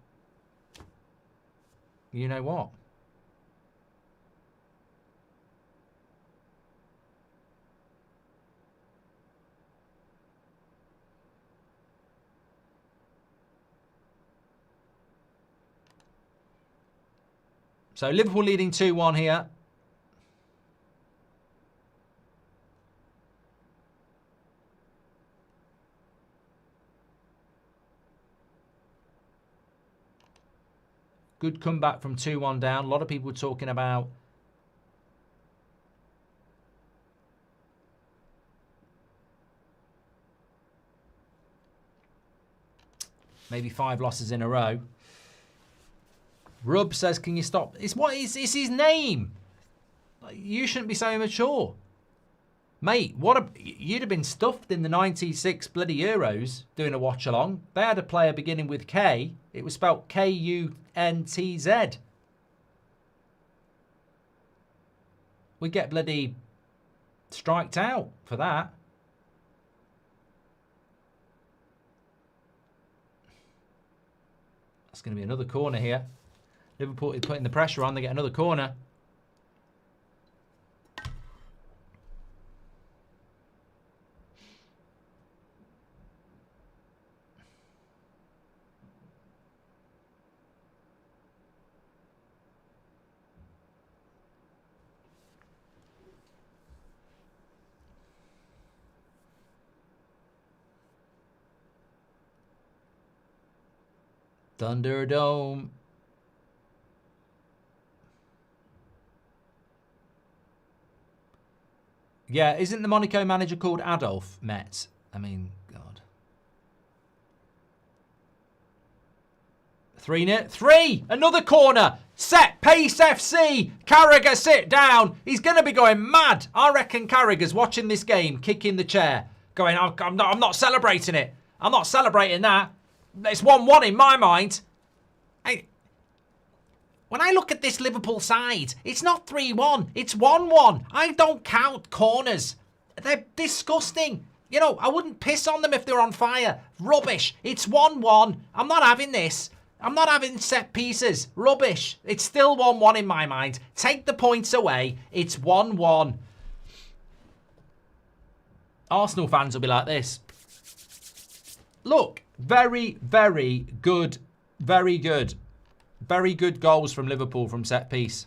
you know what? So Liverpool leading 2-1 here. Good comeback from 2-1 down. A lot of people talking about maybe 5 losses in a row. Rub says, can you stop? It's his name. You shouldn't be so immature. Mate, you'd have been stuffed in the 96 bloody Euros doing a watch along. They had a player beginning with K. It was spelled Kuntz. We get bloody striked out for that. That's going to be another corner here. Liverpool is putting the pressure on. They get another corner. Thunderdome. Yeah, isn't the Monaco manager called Adolf Metz? I mean, God. 3-0. Another corner. Set. Pace FC. Carragher, sit down. He's going to be going mad. I reckon Carragher's watching this game, kicking the chair. going, I'm not celebrating it. I'm not celebrating that. It's 1-1 in my mind. When I look at this Liverpool side, it's not 3-1. It's 1-1. I don't count corners. They're disgusting. You know, I wouldn't piss on them if they were on fire. Rubbish. It's 1-1. I'm not having this. I'm not having set pieces. Rubbish. It's still 1-1 in my mind. Take the points away. It's 1-1. Arsenal fans will be like this. Look, very, very good. Very good. Very good goals from Liverpool from set piece.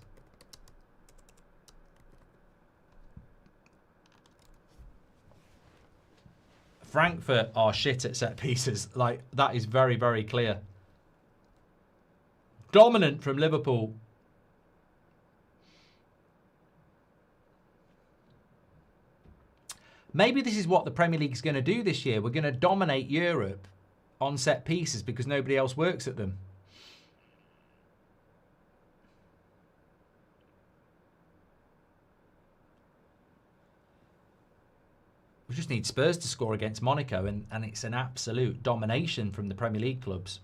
Frankfurt are shit at set pieces. Like, that is very, very clear. Dominant from Liverpool. Maybe this is what the Premier League's going to do this year. We're going to dominate Europe on set pieces because nobody else works at them. We just need Spurs to score against Monaco, and it's an absolute domination from the Premier League clubs.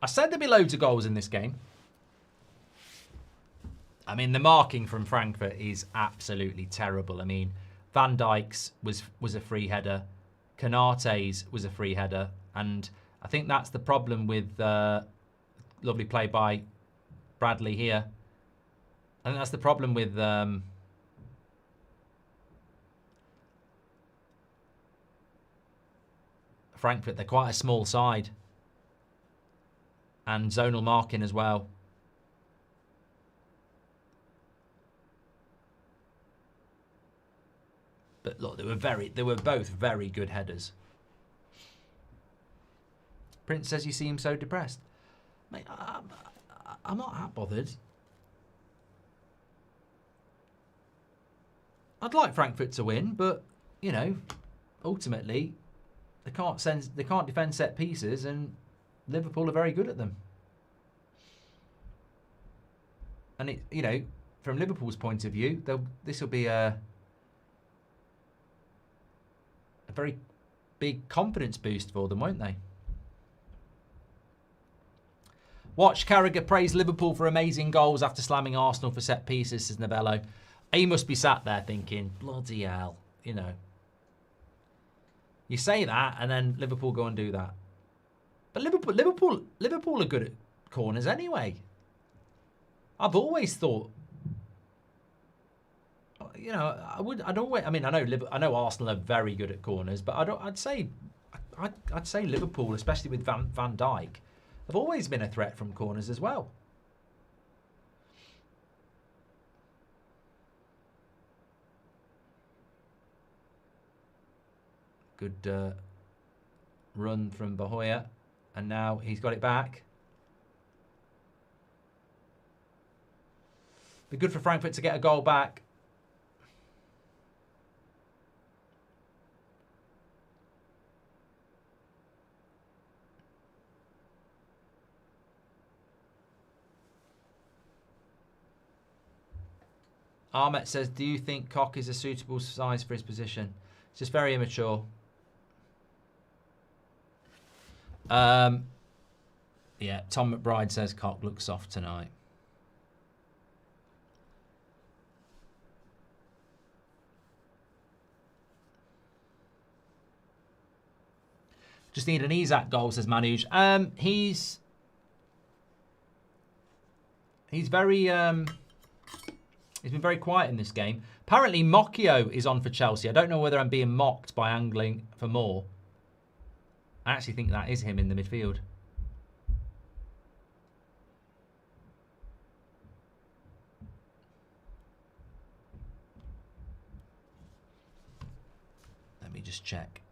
I said there'd be loads of goals in this game. I mean, the marking from Frankfurt is absolutely terrible. I mean, Van Dijk's was a free header. Konate's was a free header. And I think that's the problem with lovely play by Bradley here. I think that's the problem with Frankfurt. They're quite a small side. And zonal marking as well. But look, they were both very good headers. Prince says you seem so depressed. Mate, I'm not that bothered. I'd like Frankfurt to win, but you know, ultimately, they can't defend set pieces, and Liverpool are very good at them. And it, you know, from Liverpool's point of view, this will be a very big confidence boost for them, won't they? Watch Carragher praise Liverpool for amazing goals after slamming Arsenal for set pieces, says Novello. He must be sat there thinking, bloody hell, you know. You say that, and then Liverpool go and do that. But Liverpool are good at corners anyway. I've always thought, you know, I know Arsenal are very good at corners, but I'd say Liverpool, especially with Van Dijk, have always been a threat from corners as well. Good run from Bahoya, and now he's got it back. Be good for Frankfurt to get a goal back. Ahmet says, do you think Koch is a suitable size for his position? It's just very immature. Yeah, Tom McBride says Koch looks soft tonight. Just need an Isak goal, says Manoj. He's very he's been very quiet in this game. Apparently Mocchio is on for Chelsea. I don't know whether I'm being mocked by angling for more. I actually think that is him in the midfield. Let me just check.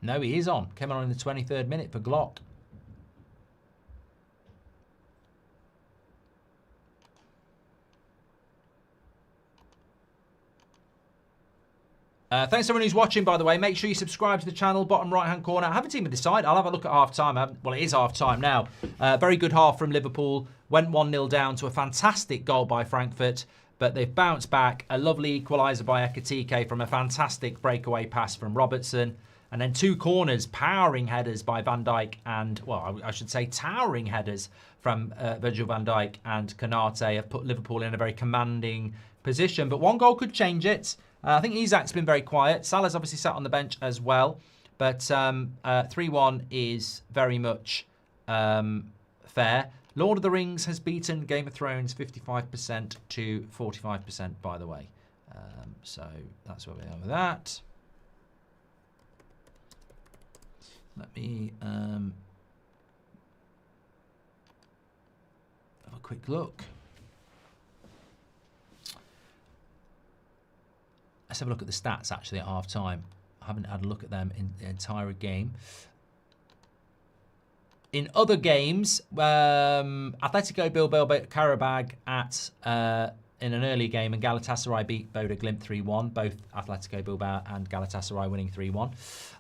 No, he is on. Came on in the 23rd minute for Glock. Thanks to everyone who's watching, by the way. Make sure you subscribe to the channel, bottom right-hand corner. I haven't even decided. I'll have a look at half-time. Well, it is half-time now. Very good half from Liverpool. Went 1-0 down to a fantastic goal by Frankfurt, but they've bounced back. A lovely equaliser by Ekitike from a fantastic breakaway pass from Robertson. And then 2 corners, powering headers by Van Dijk and, well, I should say towering headers from Virgil van Dijk and Konate have put Liverpool in a very commanding position. But 1 goal could change it. I think Isak's been very quiet. Salah's obviously sat on the bench as well. But 3-1 is very much fair. Lord of the Rings has beaten Game of Thrones 55% to 45%, by the way. So that's where we are with that. Let me have a quick look. Let's have a look at the stats, actually, at half-time. I haven't had a look at them in the entire game. In other games, Atletico Bilbao beat Karabag in an early game, and Galatasaray beat Bodo Glimt 3-1. Both Atletico Bilbao and Galatasaray winning 3-1.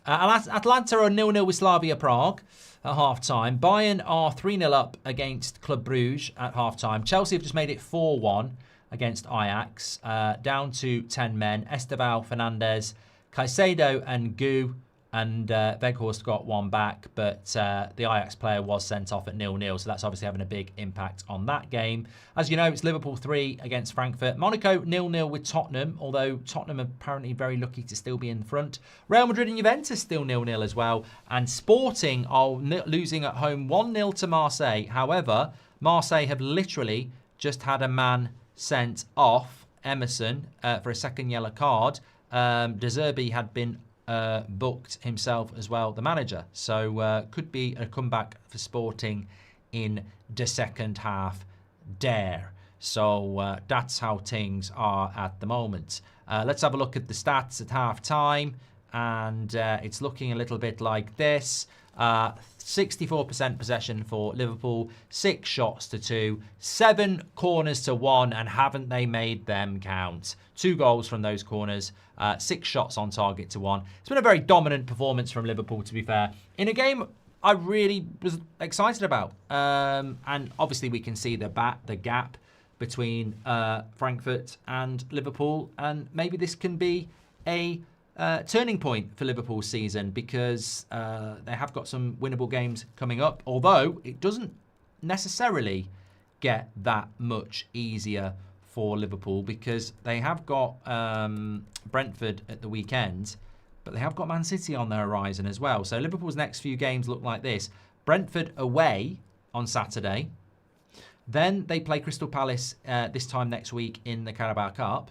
Atlanta are 0-0 with Slavia Prague at half-time. Bayern are 3-0 up against Club Brugge at half-time. Chelsea have just made it 4-1 against Ajax, down to 10 men. Esteval, Fernandez, Caicedo and Gu, and Weghorst got 1 back, but the Ajax player was sent off at 0-0, so that's obviously having a big impact on that game. As you know, it's Liverpool 3 against Frankfurt. Monaco 0-0 with Tottenham, although Tottenham are apparently very lucky to still be in front. Real Madrid and Juventus still 0-0 as well, and Sporting are losing at home 1-0 to Marseille. However, Marseille have literally just had a man sent off, Emerson, for a second yellow card. De Zerbi had been booked himself as well, the manager. So could be a comeback for Sporting in the second half there. So that's how things are at the moment. Let's have a look at the stats at half time. And it's looking a little bit like this. 64% possession for Liverpool, 6 shots to 2, 7 corners to 1, and haven't they made them count? 2 goals from those corners, 6 shots on target to 1. It's been a very dominant performance from Liverpool, to be fair, in a game I really was excited about. And obviously we can see the gap between Frankfurt and Liverpool, and maybe this can be a turning point for Liverpool's season, because they have got some winnable games coming up, although it doesn't necessarily get that much easier for Liverpool, because they have got Brentford at the weekend, but they have got Man City on the horizon as well. So Liverpool's next few games look like this. Brentford away on Saturday. Then they play Crystal Palace this time next week in the Carabao Cup.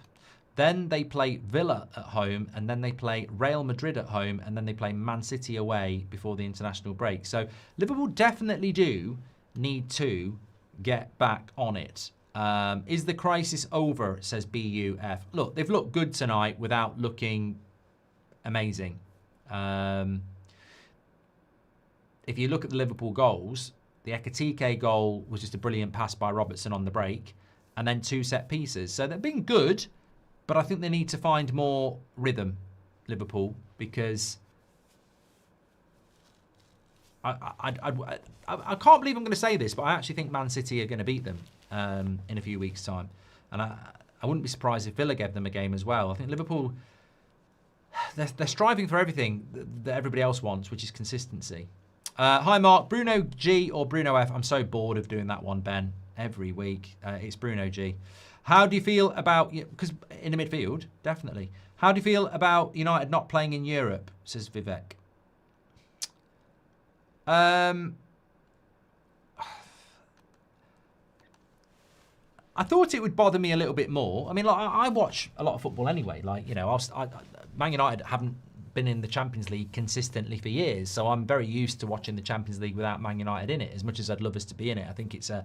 Then they play Villa at home, and then they play Real Madrid at home, and then they play Man City away before the international break. So Liverpool definitely do need to get back on it. Is the crisis over, says BUF. Look, they've looked good tonight without looking amazing. If you look at the Liverpool goals, the Ekitike goal was just a brilliant pass by Robertson on the break, and then 2 set pieces. So they've been good, but I think they need to find more rhythm, Liverpool, because I can't believe I'm going to say this, but I actually think Man City are going to beat them in a few weeks' time. And I wouldn't be surprised if Villa gave them a game as well. I think Liverpool, they're striving for everything that everybody else wants, which is consistency. Hi, Mark. Bruno G or Bruno F? I'm so bored of doing that one, Ben, every week. It's Bruno G. How do you feel about, because in the midfield, definitely. How do you feel about United not playing in Europe, says Vivek? I thought it would bother me a little bit more. I mean, like, I watch a lot of football anyway. Like, Man United haven't been in the Champions League consistently for years, so I'm very used to watching the Champions League without Man United in it, as much as I'd love us to be in it. I think it's a...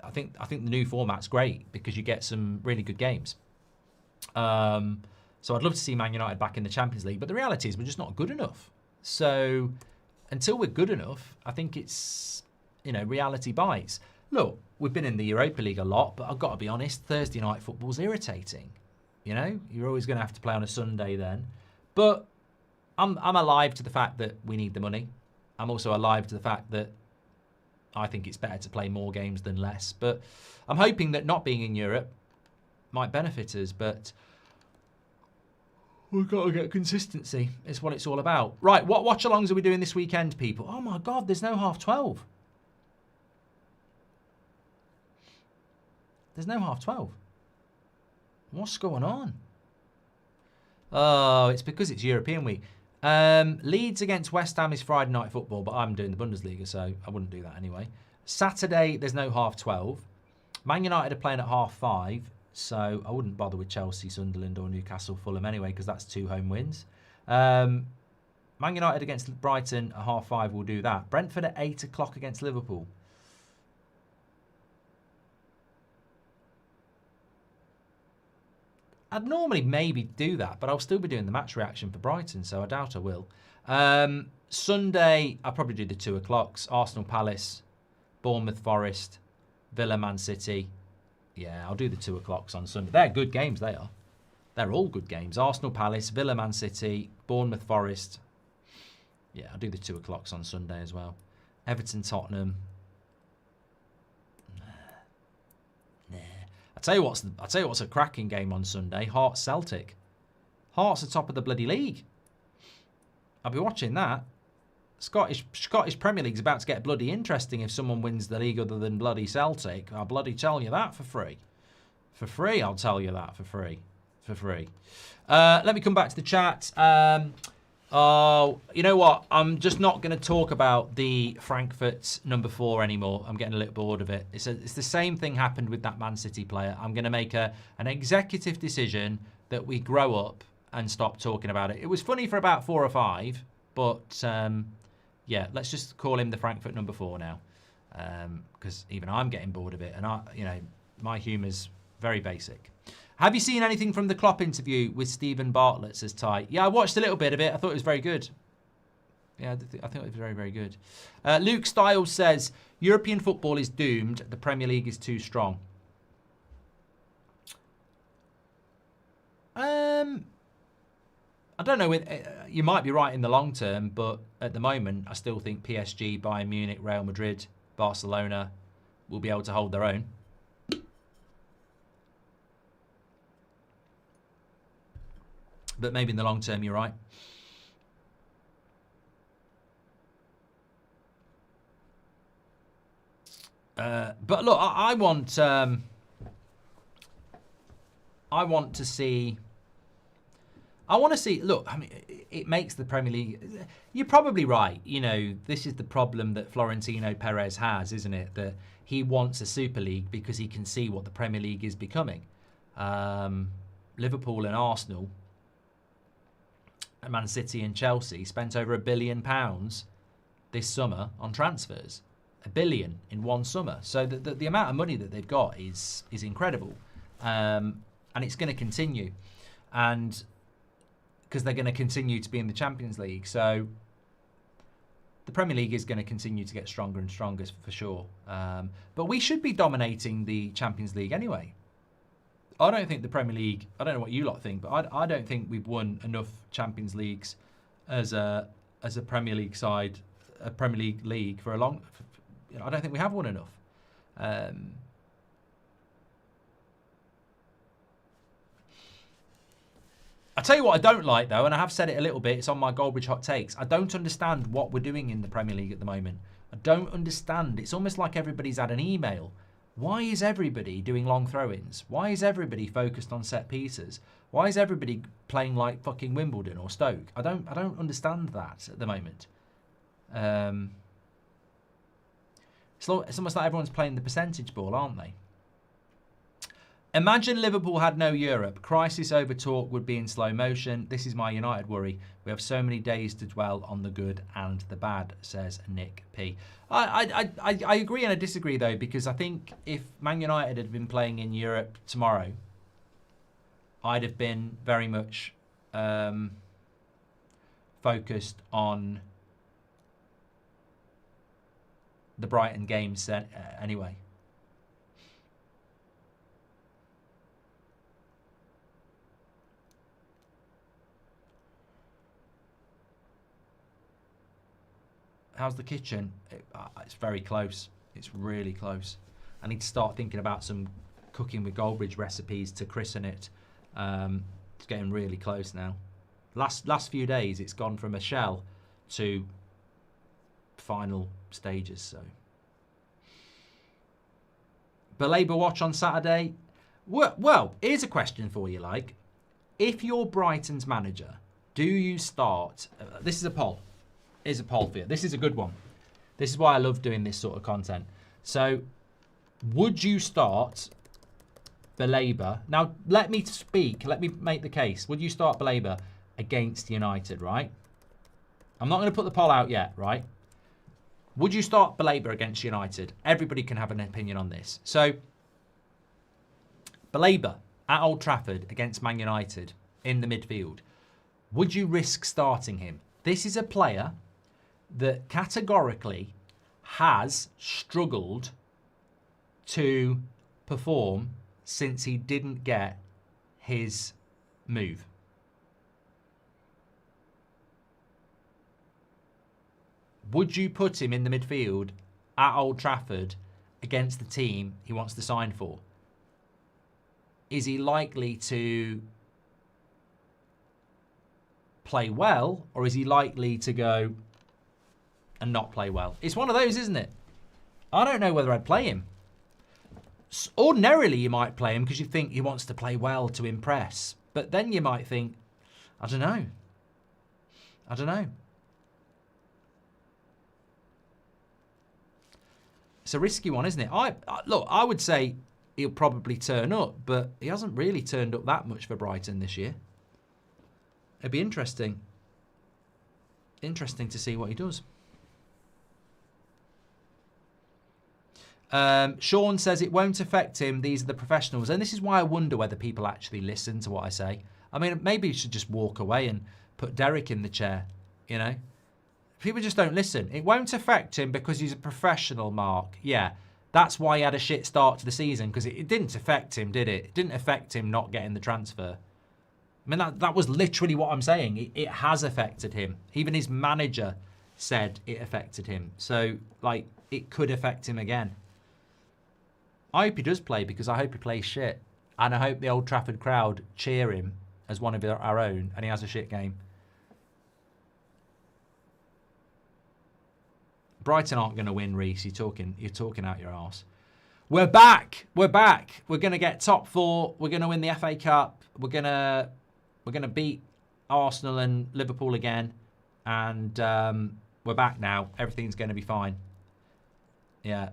I think the new format's great because you get some really good games. So I'd love to see Man United back in the Champions League, but the reality is we're just not good enough. So until we're good enough, I think it's, reality bites. Look, we've been in the Europa League a lot, but I've got to be honest, Thursday night football's irritating. You know, you're always going to have to play on a Sunday then. But I'm alive to the fact that we need the money. I'm also alive to the fact that I think it's better to play more games than less. But I'm hoping that not being in Europe might benefit us. But we've got to get consistency. It's what it's all about. Right, what watch-alongs are we doing this weekend, people? Oh, my God, there's no 12:30. There's no 12:30. What's going on? Oh, it's because it's European week. Leeds against West Ham is Friday night football, but I'm doing the Bundesliga, so I wouldn't do that anyway. Saturday, there's no 12:30. Man United are playing at 5:30, so I wouldn't bother with Chelsea, Sunderland, or Newcastle, Fulham anyway, because that's 2 home wins. Man United against Brighton at 5:30 will do that. Brentford at 8 o'clock against Liverpool. I'd normally maybe do that, but I'll still be doing the match reaction for Brighton, so I doubt I will. Sunday, I'll probably do the 2 o'clocks. Arsenal Palace, Bournemouth Forest, Villa Man City. Yeah, I'll do the 2 o'clocks on Sunday. They're good games, they are. They're all good games. Arsenal Palace, Villa Man City, Bournemouth Forest. Yeah, I'll do the 2 o'clocks on Sunday as well. Everton Tottenham. I'll tell you what's a cracking game on Sunday. Hearts Celtic. Hearts are top of the bloody league. I'll be watching that. Scottish Premier League's about to get bloody interesting if someone wins the league other than bloody Celtic. I'll bloody tell you that for free. For free, I'll tell you that for free. For free. Let me come back to the chat. Oh, you know what? I'm just not going to talk about the Frankfurt number 4 anymore. I'm getting a little bored of it. It's the same thing happened with that Man City player. I'm going to make an executive decision that we grow up and stop talking about it. It was funny for about 4 or 5, but yeah, let's just call him the Frankfurt number 4 now, because even I'm getting bored of it, and my humour's very basic. Have you seen anything from the Klopp interview with Stephen Bartlett, says Ty? Yeah, I watched a little bit of it. I thought it was very good. Yeah, I think it was very, very good. Luke Stiles says, European football is doomed. The Premier League is too strong. I don't know. You might be right in the long term, but at the moment, I still think PSG, Bayern Munich, Real Madrid, Barcelona will be able to hold their own. But maybe in the long term, you're right. But look, I want to see. I want to see. Look, I mean, it makes the Premier League. You're probably right. You know, this is the problem that Florentino Perez has, isn't it? That he wants a Super League because he can see what the Premier League is becoming. Liverpool and Arsenal, Man City and Chelsea spent over £1 billion this summer on transfers. £1 billion in one summer. So the amount of money that they've got is incredible, and it's going to continue, and because they're going to continue to be in the Champions League. So the Premier League is going to continue to get stronger and stronger for sure. But we should be dominating the Champions League anyway. I don't think the Premier League, I don't know what you lot think, but I don't think we've won enough Champions Leagues as a Premier League side, a Premier League for a long, I don't think we have won enough. I tell you what I don't like though, and I have said it a little bit, it's on my Goldbridge hot takes. I don't understand what we're doing in the Premier League at the moment. I don't understand. It's almost like everybody's had an email. Why is everybody doing long throw-ins? Why is everybody focused on set pieces? Why is everybody playing like fucking Wimbledon or Stoke? I don't understand that at the moment. It's almost like everyone's playing the percentage ball, aren't they? Imagine Liverpool had no Europe. Crisis over talk would be in slow motion. This is my United worry. We have so many days to dwell on the good and the bad, says Nick P. I agree and I disagree, though, because I think if Man United had been playing in Europe tomorrow, I'd have been very much focused on the Brighton games anyway. How's the kitchen? It's very close. It's really close. I need to start thinking about some cooking with Goldbridge recipes to christen it. It's getting really close now. Last few days, it's gone from a shell to final stages. So, Belabor watch on Saturday. Well, here's a question for you. Like, if you're Brighton's manager, do you start? This is a poll. Here's a poll for you. This is a good one. This is why I love doing this sort of content. So, would you start Belabor? Now, let me speak. Let me make the case. Would you start Belabor against United, right? I'm not going to put the poll out yet, right? Would you start Belabor against United? Everybody can have an opinion on this. So, Belabor at Old Trafford against Man United in the midfield. Would you risk starting him? This is a player that categorically has struggled to perform since he didn't get his move. Would you put him in the midfield at Old Trafford against the team he wants to sign for? Is he likely to play well, or is he likely to go and not play well? It's one of those, isn't it? I don't know whether I'd play him. Ordinarily, you might play him because you think he wants to play well to impress. But then you might think, I don't know. I don't know. It's a risky one, isn't it? Look, I would say he'll probably turn up, but he hasn't really turned up that much for Brighton this year. It'd be interesting. Interesting to see what he does. Sean says it won't affect him. These are the professionals. And this is why I wonder whether people actually listen to what I say. I mean, maybe you should just walk away and put Derek in the chair, you know? People just don't listen. It won't affect him because he's a professional, Mark. Yeah, that's why he had a shit start to the season, because it didn't affect him, did it? It didn't affect him not getting the transfer. I mean, that was literally what I'm saying. It has affected him. Even his manager said it affected him. So, like, it could affect him again. I hope he does play, because I hope he plays shit. And I hope the Old Trafford crowd cheer him as one of our own and he has a shit game. Brighton aren't going to win, Reece. You're talking out your arse. We're back. We're back. We're going to get top four. We're going to win the FA Cup. We're going to beat Arsenal and Liverpool again. And we're back now. Everything's going to be fine. Yeah.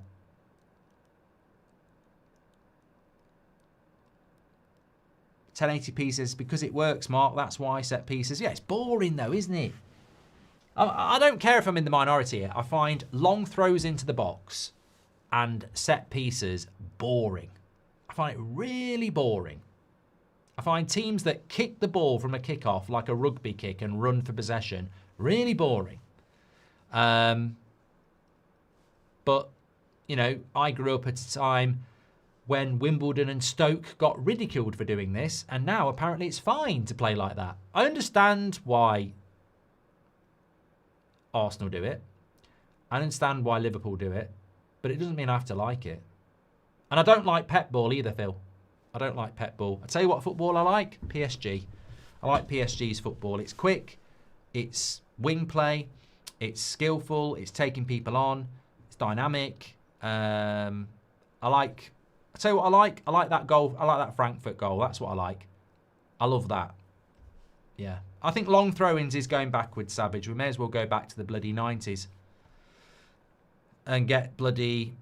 $1080 says, because it works, Mark. That's why set pieces. Yeah, it's boring though, isn't it? I don't care if I'm in the minority here. I find long throws into the box and set pieces boring. I find it really boring. I find teams that kick the ball from a kickoff like a rugby kick and run for possession really boring. But, you know, I grew up at a time when Wimbledon and Stoke got ridiculed for doing this, and now apparently it's fine to play like that. I understand why Arsenal do it. I understand why Liverpool do it, but it doesn't mean I have to like it. And I don't like pep ball either, Phil. I don't like pep ball. I tell you what football I like, PSG. I like PSG's football. It's quick, it's wing play, it's skillful, it's taking people on, it's dynamic. I tell you what I like. I like that goal. I like that Frankfurt goal. That's what I like. I love that. Yeah. I think long throw-ins is going backwards, Savage. We may as well go back to the bloody 90s. And get bloody...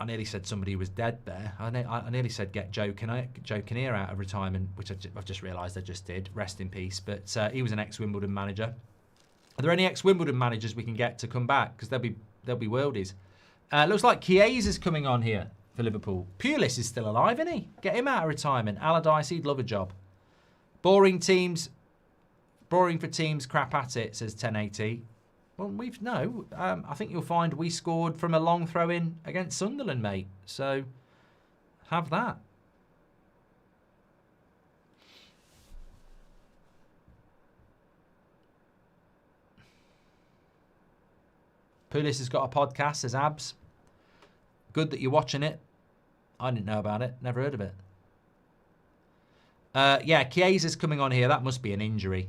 I nearly said somebody was dead there. I nearly said get Joe Kinnear out of retirement, which I've just realised I just did. Rest in peace. But he was an ex-Wimbledon manager. Are there any ex-Wimbledon managers we can get to come back? Because they'll be worldies. Looks like Chiesa is coming on here for Liverpool. Pulis is still alive, isn't he? Get him out of retirement. Allardyce, he'd love a job. Boring for teams, crap at it, says 1080. Well, I think you'll find we scored from a long throw-in against Sunderland, mate. So, have that. Pulis has got a podcast, says Abs. Good that you're watching it. I didn't know about it. Never heard of it. Yeah, Chiesa's coming on here. That must be an injury.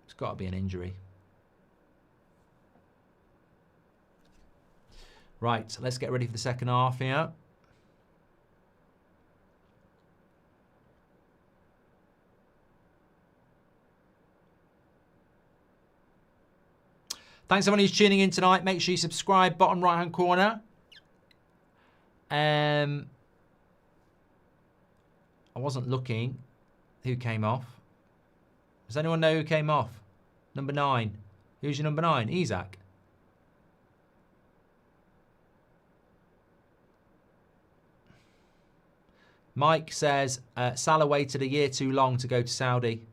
It's got to be an injury. Right, so let's get ready for the second half here. Thanks everyone who's tuning in tonight. Make sure you subscribe, bottom right-hand corner. I wasn't looking. Who came off? Does anyone know who came off? Number 9. Who's your number 9? Isak. Mike says, Salah waited a year too long to go to Saudi.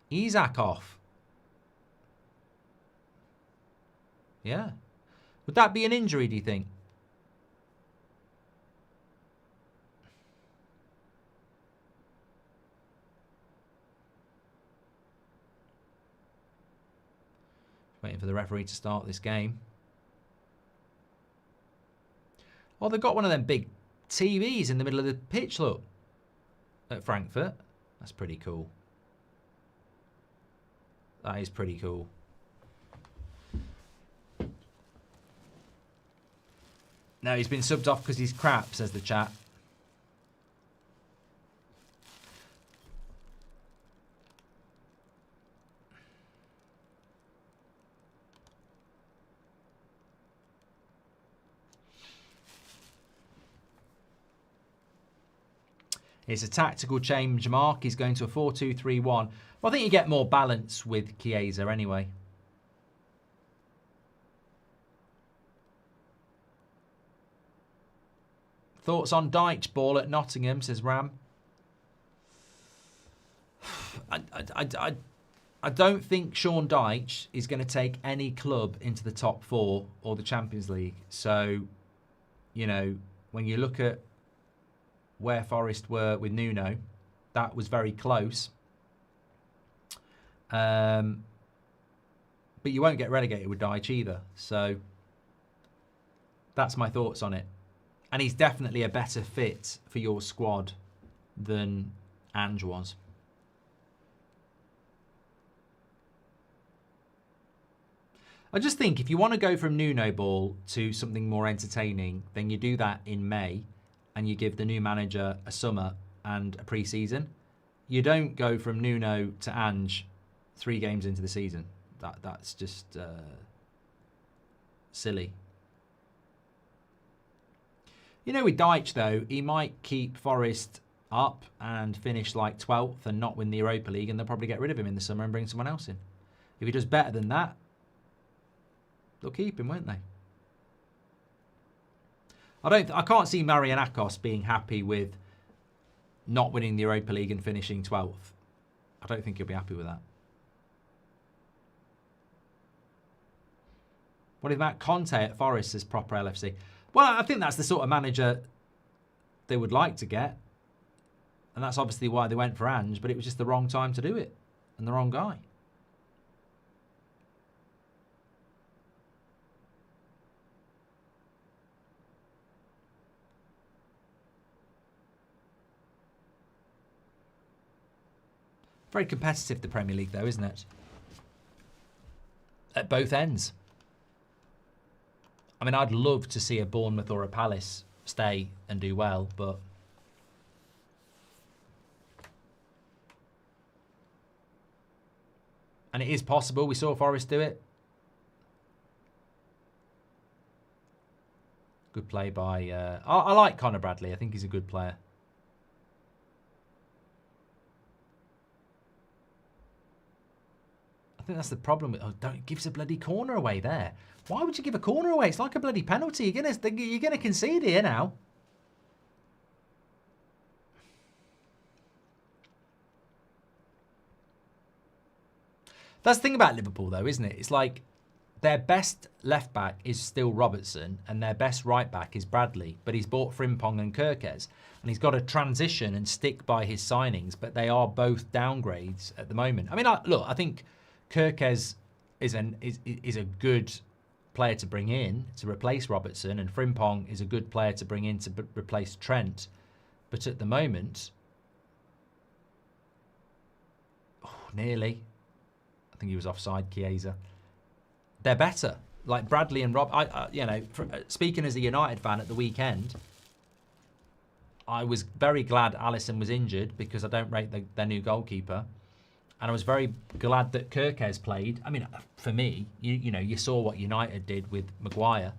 Isak off. Yeah. Would that be an injury, do you think? Waiting for the referee to start this game. Oh, they've got one of them big TVs in the middle of the pitch, look. At Frankfurt. That's pretty cool. That is pretty cool. No, he's been subbed off because he's crap, says the chat. It's a tactical change, Mark. He's going to a 4-2-3-1. Well, I think you get more balance with Chiesa anyway. Thoughts on Dijk ball at Nottingham, says Ram. I don't think Sean Dyche is going to take any club into the top 4 or the Champions League. So, you know, when you look at where Forest were with Nuno, that was very close. But you won't get relegated with Dijk either. So that's my thoughts on it. And he's definitely a better fit for your squad than Ange was. I just think if you want to go from Nuno ball to something more entertaining, then you do that in May and you give the new manager a summer and a pre-season. You don't go from Nuno to Ange 3 games into the season. That's just silly. You know, with Dijk, though, he might keep Forest up and finish like 12th and not win the Europa League, and they'll probably get rid of him in the summer and bring someone else in. If he does better than that, they'll keep him, won't they? I can't see Marianakos being happy with not winning the Europa League and finishing 12th. I don't think he'll be happy with that. What about Conte at Forest as proper LFC? Well, I think that's the sort of manager they would like to get. And that's obviously why they went for Ange, but it was just the wrong time to do it. And the wrong guy. Very competitive, the Premier League, though, isn't it? At both ends. I mean, I'd love to see a Bournemouth or a Palace stay and do well, but... And it is possible. We saw Forest do it. Good play by... I like Conor Bradley. I think he's a good player. I think that's the problem. Don't give us a bloody corner away there. Why would you give a corner away? It's like a bloody penalty. You're gonna concede here now. That's the thing about Liverpool, though, isn't it? It's like their best left back is still Robertson, and their best right back is Bradley. But he's bought Frimpong and Kirkes, and he's got to transition and stick by his signings. But they are both downgrades at the moment. I mean, look, I think Kirkes is a good player to bring in to replace Robertson, and Frimpong is a good player to bring in to replace Trent. But at the moment, nearly, I think he was offside, Chiesa. They're better. Like Bradley and Rob, speaking as a United fan at the weekend, I was very glad Alisson was injured because I don't rate their new goalkeeper. And I was very glad that Kirkes played. I mean, for me, you saw what United did with Maguire.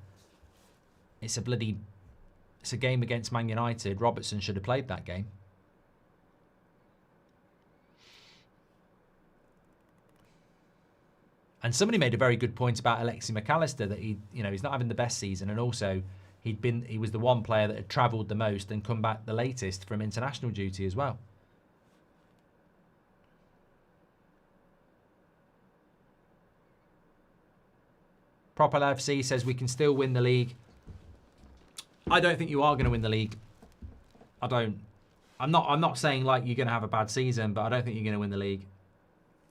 It's a game against Man United. Robertson should have played that game. And somebody made a very good point about Alexi McAllister, that he's not having the best season, and also he was the one player that had travelled the most and come back the latest from international duty as well. Proper FC says we can still win the league. I don't think you are going to win the league. I'm not saying like you're going to have a bad season, but I don't think you're going to win the league.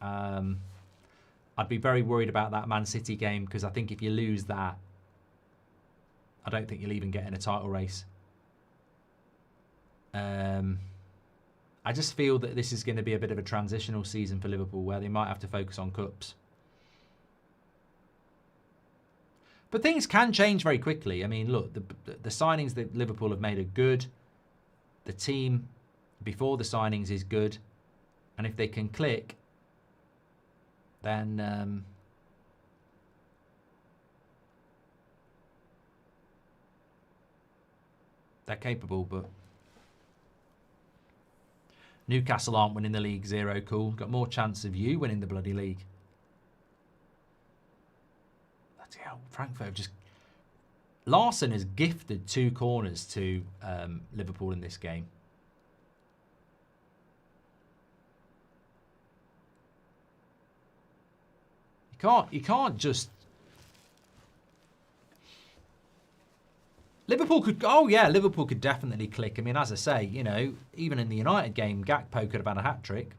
I'd be very worried about that Man City game, because I think if you lose that, I don't think you'll even get in a title race. I just feel that this is going to be a bit of a transitional season for Liverpool, where they might have to focus on cups. But things can change very quickly. I mean, look, the signings that Liverpool have made are good. The team before the signings is good. And if they can click, then they're capable. But Newcastle aren't winning the league. Zero cool. Got more chance of you winning the bloody league. Bloody hell, Frankfurt have just... Larson has gifted 2 corners to Liverpool in this game. You can't just... Liverpool could definitely click. I mean, as I say, even in the United game, Gakpo could have had a hat-trick.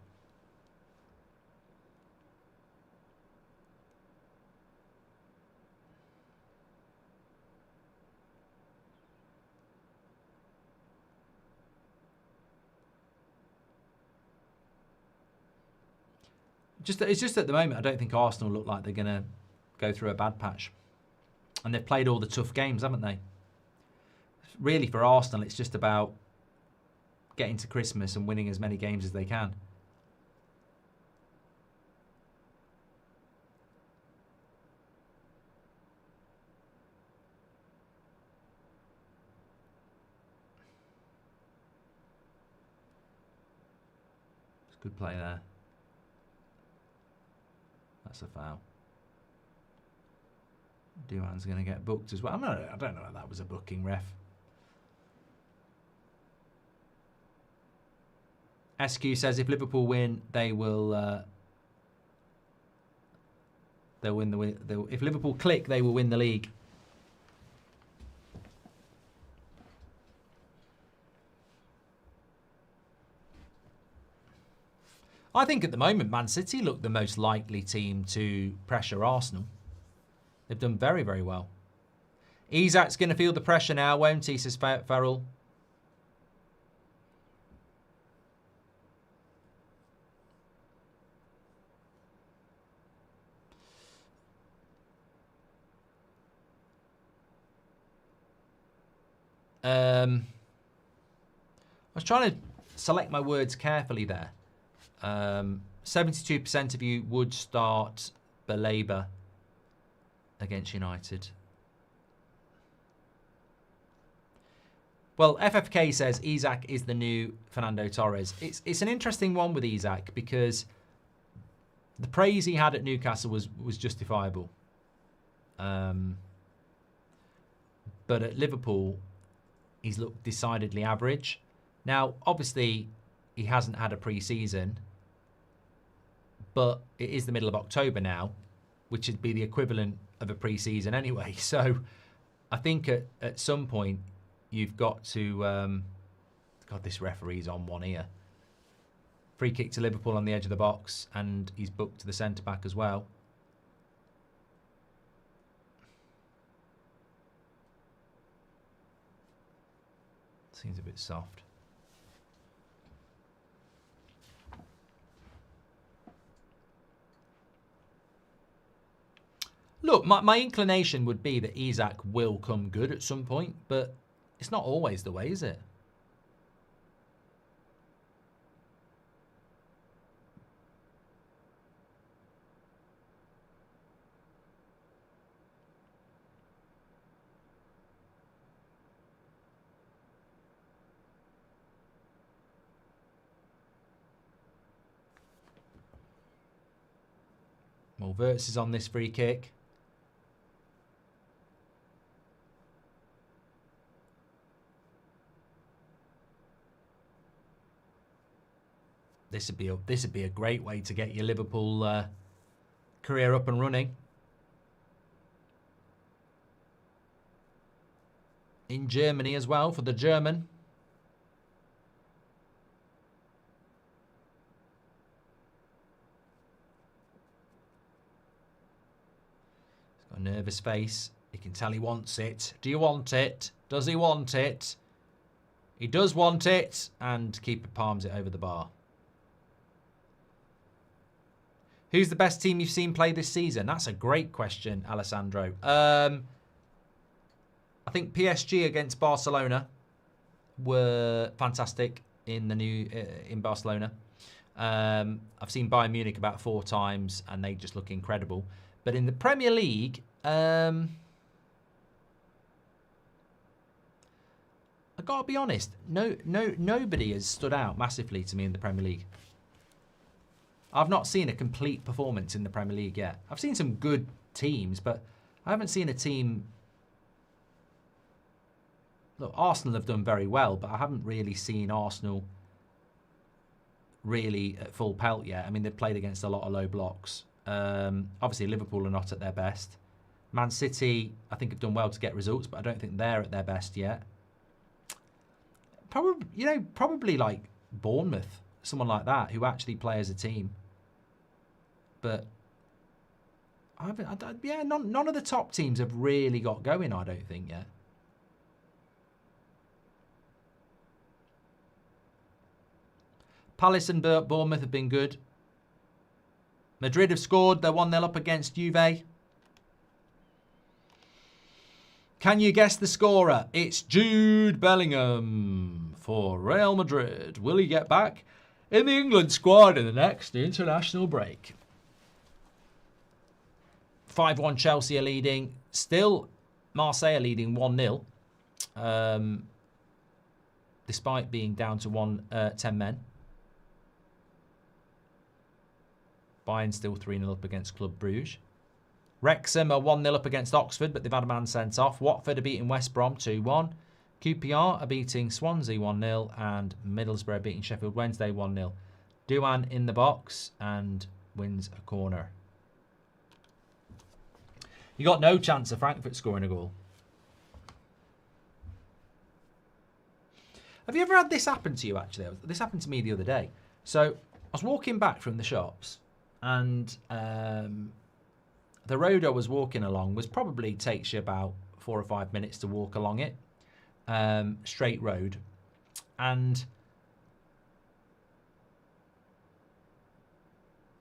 It's just at the moment, I don't think Arsenal look like they're going to go through a bad patch. And they've played all the tough games, haven't they? Really, for Arsenal, it's just about getting to Christmas and winning as many games as they can. It's a good play there. That's a foul. Duan's going to get booked as well. I don't know if that was a booking, ref. SQ says if Liverpool win, they will. They'll win the. If Liverpool click, they will win the league. I think at the moment, Man City look the most likely team to pressure Arsenal. They've done very, very well. Isak's going to feel the pressure now, won't he, says Farrell. I was trying to select my words carefully there. 72% of you would start Belabor against United. Well, FFK says Isak is the new Fernando Torres. It's an interesting one with Isak because the praise he had at Newcastle was justifiable. But at Liverpool, he's looked decidedly average. Now, obviously, he hasn't had a pre-season, but it is the middle of October now, which would be the equivalent of a pre-season anyway. So I think at some point you've got to... God, this referee's on one ear. Free kick to Liverpool on the edge of the box, and he's booked to the centre-back as well. Seems a bit soft. Look, my inclination would be that Isak will come good at some point, but it's not always the way, is it? Well, Wirtz is on this free kick. This would be a great way to get your Liverpool career up and running. In Germany as well, for the German. He's got a nervous face. You can tell he wants it. Do you want it? Does he want it? He does want it. And keeper palms it over the bar. Who's the best team you've seen play this season? That's a great question, Alessandro. I think PSG against Barcelona were fantastic in the in Barcelona. I've seen Bayern Munich about 4 times, and they just look incredible. But in the Premier League, I gotta be honest, nobody has stood out massively to me in the Premier League. I've not seen a complete performance in the Premier League yet. I've seen some good teams, but I haven't seen a team... Look, Arsenal have done very well, but I haven't really seen Arsenal really at full pelt yet. I mean, they've played against a lot of low blocks. Obviously, Liverpool are not at their best. Man City, I think, have done well to get results, but I don't think they're at their best yet. Probably like Bournemouth, someone like that, who actually play as a team. But none of the top teams have really got going, I don't think, yet. Palace and Bournemouth have been good. Madrid have scored. They're 1-0 up against Juve. Can you guess the scorer? It's Jude Bellingham for Real Madrid. Will he get back in the England squad in the next international break? 5-1 Chelsea are leading. Still, Marseille are leading 1-0. Despite being down to 10 men. Bayern still 3-0 up against Club Brugge. Wrexham are 1-0 up against Oxford, but they've had a man sent off. Watford are beating West Brom 2-1. QPR are beating Swansea 1-0. And Middlesbrough are beating Sheffield Wednesday 1-0. Douan in the box and wins a corner. You got no chance of Frankfurt scoring a goal. Have you ever had this happen to you, actually? This happened to me the other day. So I was walking back from the shops, and the road I was walking along probably takes you about 4 or 5 minutes to walk along it. Straight road. And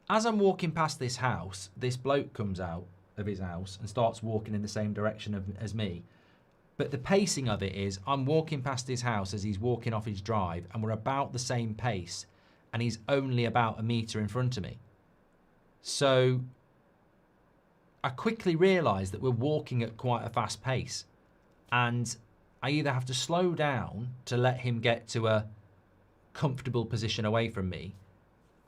as I'm walking past this house, this bloke comes out of his house and starts walking in the same direction as me. But the pacing of it is, I'm walking past his house as he's walking off his drive, and we're about the same pace, and he's only about a metre in front of me. So I quickly realised that we're walking at quite a fast pace, and I either have to slow down to let him get to a comfortable position away from me,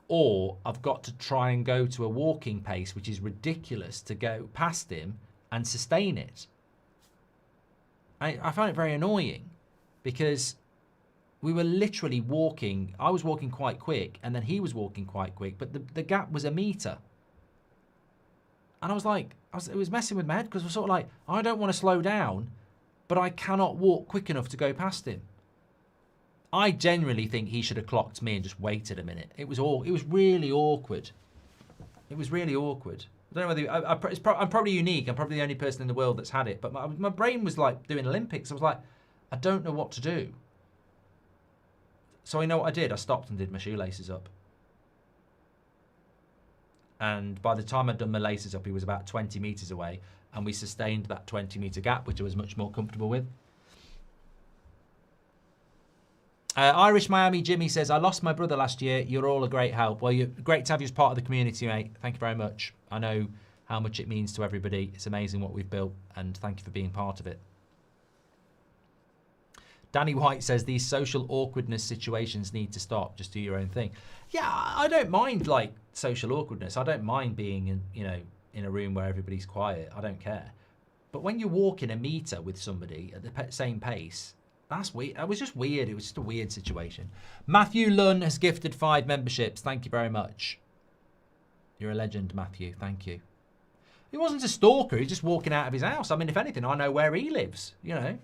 or I've got to try and go to a walking pace, which is ridiculous, to go past him and sustain it. I found it very annoying because we were literally walking. I was walking quite quick, and then he was walking quite quick, but the gap was a metre. And I was like, it was messing with my head, because I was sort of like, I don't want to slow down, but I cannot walk quick enough to go past him. I generally think he should have clocked me and just waited a minute. It was really awkward. It was really awkward. I don't know whether I'm probably unique. I'm probably the only person in the world that's had it. But my brain was like doing Olympics. I was like, I don't know what to do. So you know what I did? I stopped and did my shoelaces up. And by the time I'd done my laces up, he was about 20 metres away. And we sustained that 20-metre gap, which I was much more comfortable with. Irish Miami Jimmy says, I lost my brother last year. You're all a great help. Well, you're great to have you as part of the community, mate. Thank you very much. I know how much it means to everybody. It's amazing what we've built, and thank you for being part of it. Danny White says, these social awkwardness situations need to stop. Just do your own thing. Yeah, I don't mind, like, social awkwardness. I don't mind being, in a room where everybody's quiet. I don't care. But when you're walking a metre with somebody at the same pace, that's weird. It was just weird. It was just a weird situation. Matthew Lunn has gifted 5 memberships. Thank you very much. You're a legend, Matthew. Thank you. He wasn't a stalker. He's just walking out of his house. I mean, if anything, I know where he lives, you know.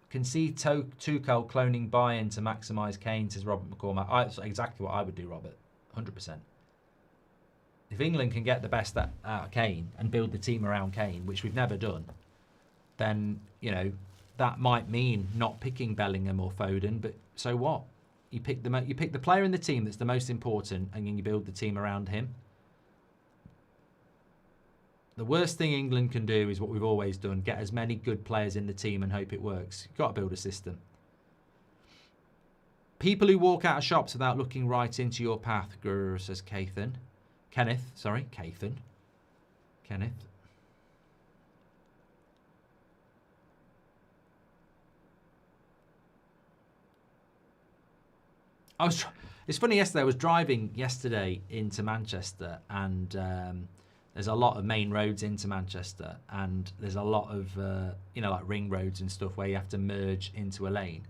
Can see Tuchel cloning Bayern to maximise Kane, says Robert McCormack. That's exactly what I would do, Robert. 100%. If England can get the best out of Kane and build the team around Kane, which we've never done, then, that might mean not picking Bellingham or Foden, but so what? You pick the player in the team that's the most important, and then you build the team around him. The worst thing England can do is what we've always done, get as many good players in the team and hope it works. You've got to build a system. People who walk out of shops without looking right into your path, grr, says Kenneth. It's funny, yesterday I was driving into Manchester, and there's a lot of main roads into Manchester, and there's a lot of, like ring roads and stuff where you have to merge into a lane.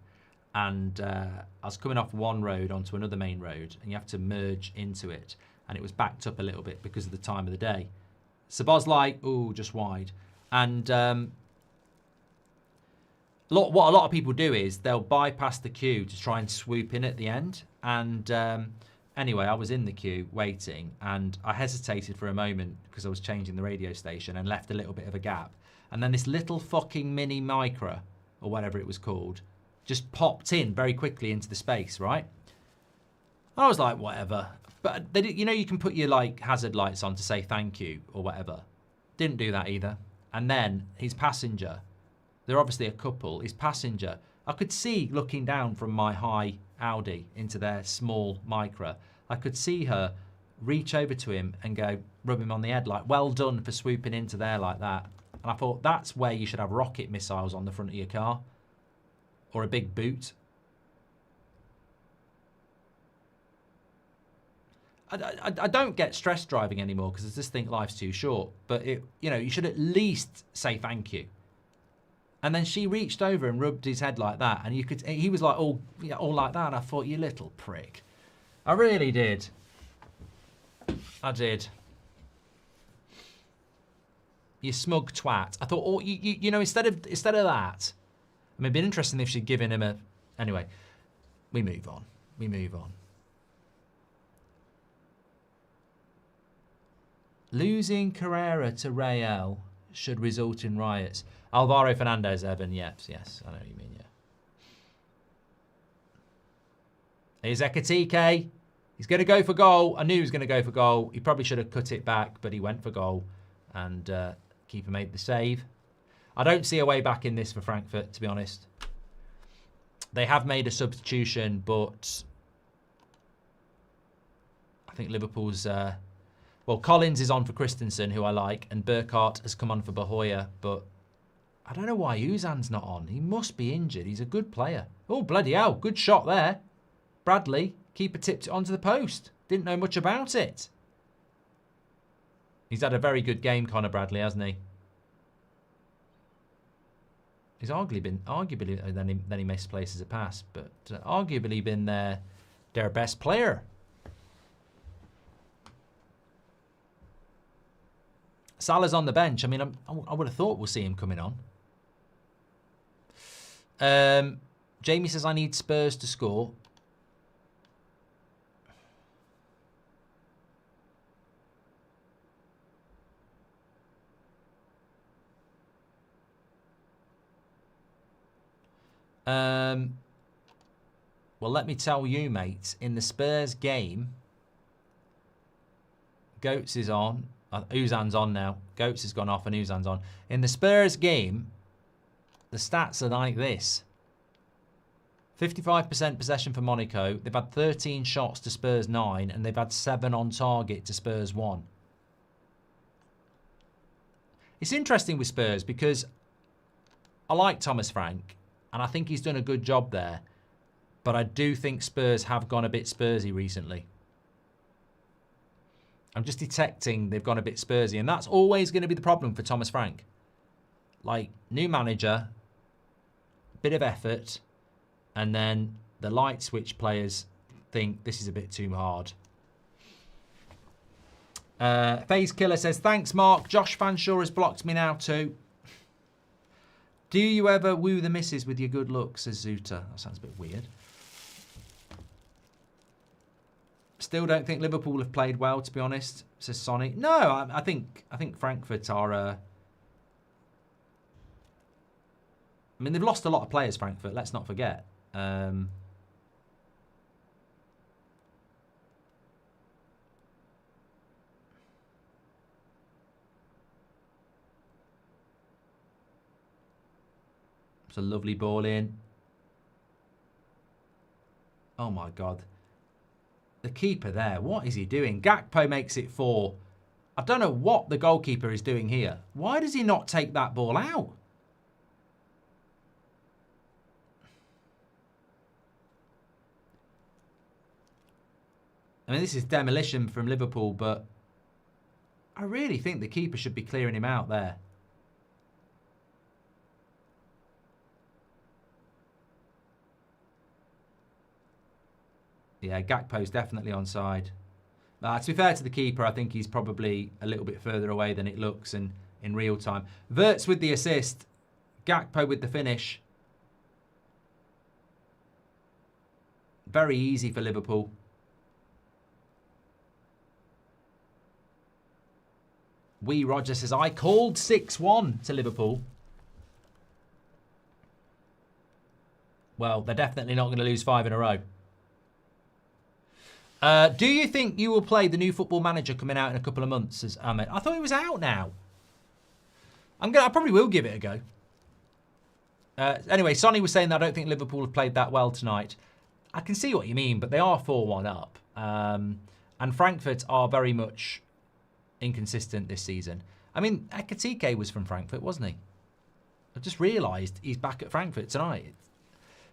And I was coming off one road onto another main road, and you have to merge into it. And it was backed up a little bit because of the time of the day. So I was like, ooh, just wide. And what a lot of people do is they'll bypass the queue to try and swoop in at the end. And anyway, I was in the queue waiting, and I hesitated for a moment because I was changing the radio station and left a little bit of a gap. And then this little fucking mini micro, or whatever it was called, just popped in very quickly into the space, right? I was like, whatever. But you can put your like hazard lights on to say thank you or whatever. Didn't do that either. And then his passenger, they're obviously a couple, his passenger, I could see looking down from my high Audi into their small micro, I could see her reach over to him and go, rub him on the head, like, well done for swooping into there like that. And I thought, that's where you should have rocket missiles on the front of your car. Or a big boot. I don't get stressed driving anymore because I just think life's too short. But, you should at least say thank you. And then she reached over and rubbed his head like that. And he was like all like that. And I thought, you little prick. I really did. I did. You smug twat. I thought, instead of that, I mean, it'd been interesting if she'd given him a... Anyway, we move on. Losing Carrera to Real should result in riots. Alvaro Fernandez, Evan, yes, I know what you mean, yeah. Here's Ekatike. He's going to go for goal. I knew he was going to go for goal. He probably should have cut it back, but he went for goal. And keeper made the save. I don't see a way back in this for Frankfurt, to be honest. They have made a substitution, but I think Liverpool's... Collins is on for Christensen, who I like, and Burkhardt has come on for Bahoya, but I don't know why Uzan's not on. He must be injured. He's a good player. Oh, bloody hell. Good shot there. Bradley, keeper tipped it onto the post. Didn't know much about it. He's had a very good game, Conor Bradley, hasn't he? He's arguably then he misplaces a pass, but arguably been their best player. Salah's on the bench. I mean, I would have thought we'll see him coming on. Jamie says, I need Spurs to score. Well, let me tell you, mate, in the Spurs game, Goats is on. Uzan's on now. Goats has gone off and Uzan's on. In the Spurs game, the stats are like this. 55% possession for Monaco. They've had 13 shots to Spurs 9, and they've had 7 on target to Spurs 1. It's interesting with Spurs because I like Thomas Frank, and I think he's done a good job there. But I do think Spurs have gone a bit Spursy recently. I'm just detecting they've gone a bit Spursy, and that's always going to be the problem for Thomas Frank. Like, new manager, bit of effort, and then the light switch players think this is a bit too hard. FaZe Killer says, thanks, Mark. Josh Fanshaw has blocked me now too. Do you ever woo the missus with your good looks, says Zuta. That sounds a bit weird. Still don't think Liverpool have played well, to be honest, says Sonny. No, I think Frankfurt are... I mean, they've lost a lot of players, Frankfurt, let's not forget. It's a lovely ball in. Oh, my God. The keeper there, what is he doing? Gakpo makes it 4. I don't know what the goalkeeper is doing here. Why does he not take that ball out? I mean, this is demolition from Liverpool, but I really think the keeper should be clearing him out there. Yeah, Gakpo's definitely onside. To be fair to the keeper, I think he's probably a little bit further away than it looks in real time. Wirtz with the assist. Gakpo with the finish. Very easy for Liverpool. Roger says, I called 6-1 to Liverpool. Well, they're definitely not going to lose 5 in a row. Do you think you will play the new Football Manager coming out in a couple of months? Says Ahmed. I thought it was out now. I probably will give it a go. Anyway, Sonny was saying that I don't think Liverpool have played that well tonight. I can see what you mean, but they are 4-1 up. And Frankfurt are very much inconsistent this season. I mean, Ekatike was from Frankfurt, wasn't he? I just realised he's back at Frankfurt tonight.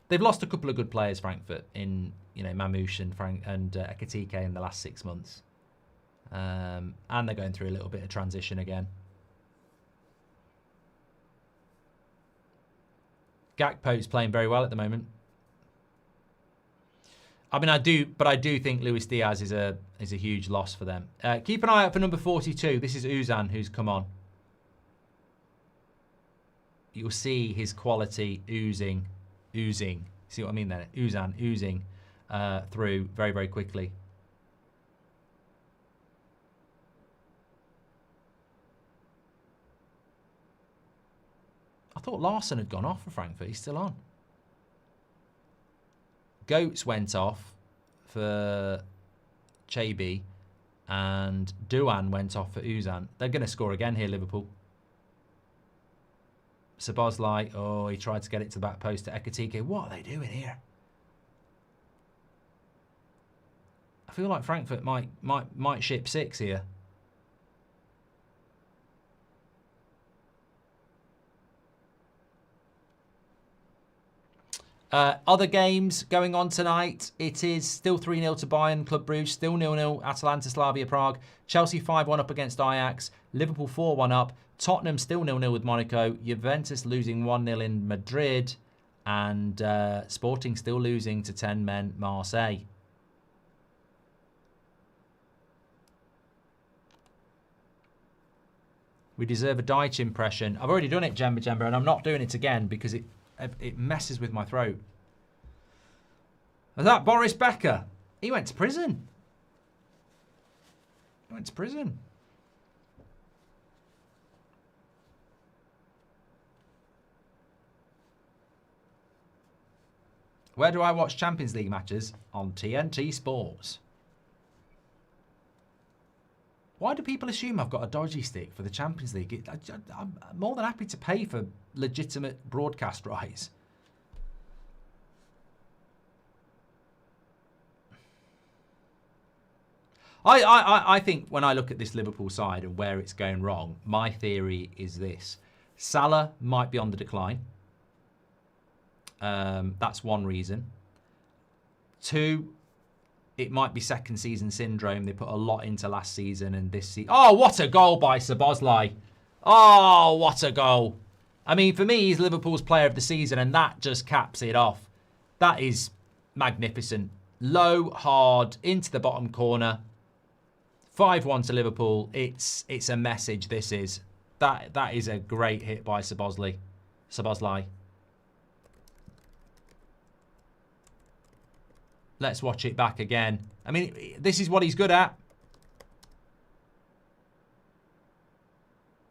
They've lost a couple of good players, Frankfurt, in Mamouche and Ekatike in the last 6 months. And they're going through a little bit of transition again. Gakpo's playing very well at the moment. I mean, I do think Luis Diaz is a huge loss for them. Keep an eye out for number 42. This is Uzan who's come on. You'll see his quality oozing. See what I mean there? Uzan oozing through very, very quickly. I thought Larson had gone off for Frankfurt. He's still on. Goats went off for Chaby, and Douan went off for Uzan. They're going to score again here, Liverpool. Sabozlai, oh, he tried to get it to the back post to Ekatike. What are they doing here? I feel like Frankfurt might ship 6 here. Other games going on tonight. It is still 3-0 to Bayern, Club Brugge. Still 0-0, Atalanta, Slavia Prague. Chelsea 5-1 up against Ajax. Liverpool 4-1 up. Tottenham still 0-0 with Monaco. Juventus losing 1-0 in Madrid. And Sporting still losing to 10 men Marseille. We deserve a Dijk impression. I've already done it, Jemba, and I'm not doing it again because it messes with my throat. And that Boris Becker, he went to prison. He went to prison. Where do I watch Champions League matches? On TNT Sports. Why do people assume I've got a dodgy stick for the Champions League? I'm more than happy to pay for legitimate broadcast rights. I think when I look at this Liverpool side and where it's going wrong, my theory is this. Salah might be on the decline. That's one reason. Two, it might be second season syndrome. They put a lot into last season and this season. Oh, what a goal by Szoboszlai. Oh, what a goal. I mean, for me, he's Liverpool's player of the season, and that just caps it off. That is magnificent. Low, hard, into the bottom corner. 5-1 to Liverpool. It's a message, this is. That is a great hit by Szoboszlai. Let's watch it back again. I mean, this is what he's good at.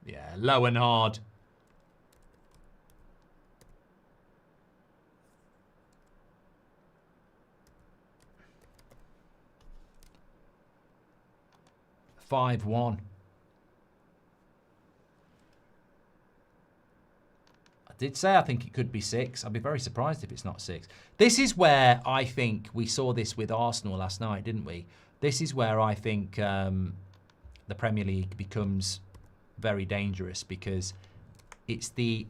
Yeah, low and hard. (5-1). Did say I think it could be 6. I'd be very surprised if it's not 6. This is where I think we saw this with Arsenal last night, didn't we? This is where I think the Premier League becomes very dangerous, because it's the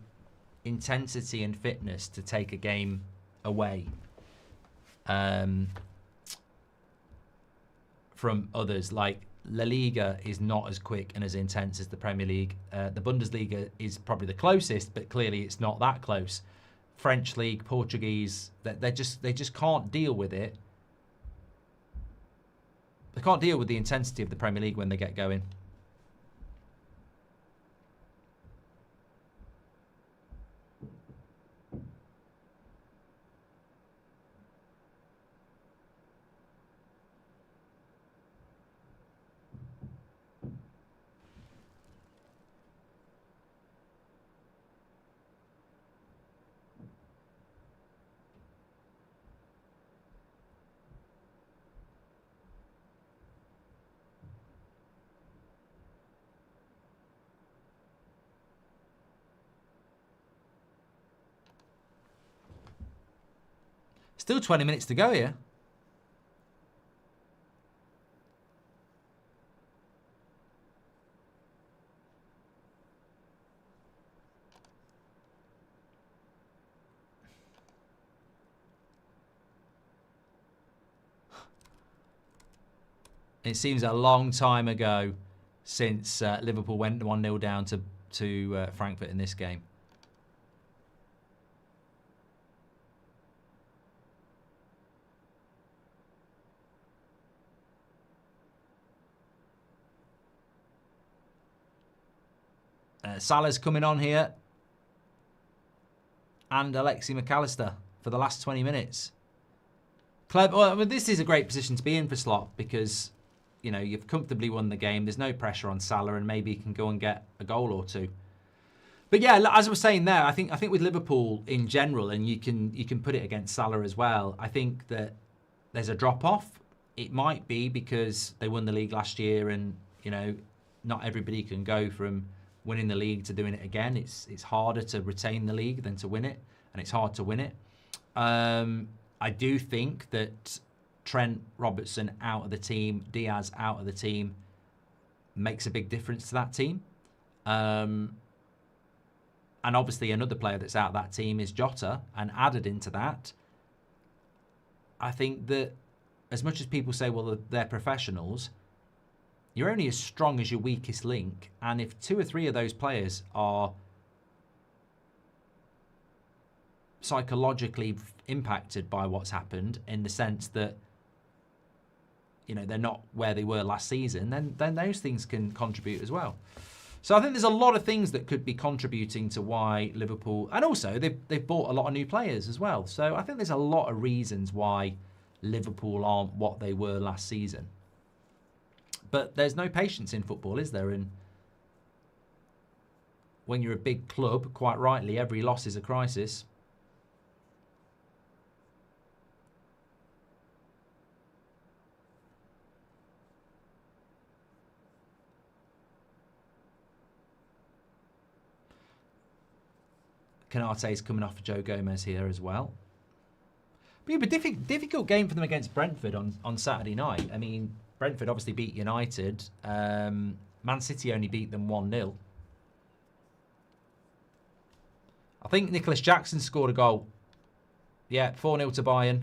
intensity and fitness to take a game away from others. Like La Liga is not as quick and as intense as the Premier League. The Bundesliga is probably the closest, but clearly it's not that close. French League, Portuguese, they just can't deal with it. They can't deal with the intensity of the Premier League when they get going. Still 20 minutes to go here. It seems a long time ago since Liverpool went 1-0 down to Frankfurt in this game. Salah's coming on here. And Alexi McAllister for the last 20 minutes. Well, I mean, this is a great position to be in for Slot, because, you know, you've comfortably won the game. There's no pressure on Salah, and maybe he can go and get a goal or two. But yeah, as I was saying there, I think with Liverpool in general, and you can put it against Salah as well, I think that there's a drop-off. It might be because they won the league last year, and, you know, not everybody can go from winning the league to doing it again. It's harder to retain the league than to win it, and it's hard to win it. I do think that Trent, Robertson out of the team, Diaz out of the team makes a big difference to that team. And obviously another player that's out of that team is Jota, and added into that, I think that as much as people say, well, they're professionals, you're only as strong as your weakest link. And if 2 or 3 of those players are psychologically impacted by what's happened, in the sense that, you know, they're not where they were last season, then those things can contribute as well. So I think there's a lot of things that could be contributing to why Liverpool, and also they've bought a lot of new players as well. So I think there's a lot of reasons why Liverpool aren't what they were last season. But there's no patience in football, is there? And when you're a big club, quite rightly, every loss is a crisis. Konate's coming off for Joe Gomez here as well. But it'll be a difficult game for them against Brentford on Saturday night. I mean, Brentford obviously beat United. Man City only beat them 1-0. I think Nicholas Jackson scored a goal. Yeah, 4-0 to Bayern.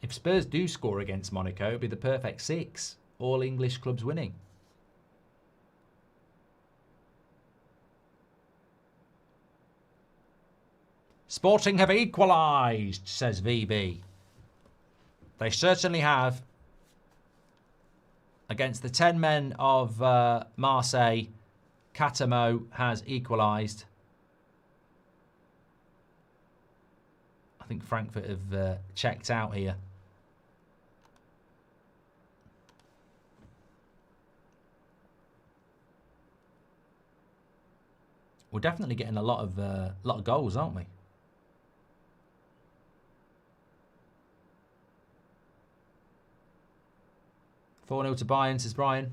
If Spurs do score against Monaco, it'll be the perfect 6. All English clubs winning. Sporting have equalised, says VB. They certainly have. Against the 10 men of Marseille, Catamo has equalised. I think Frankfurt have checked out here. We're definitely getting a lot of goals, aren't we? "4-0 to Bayern," says Brian.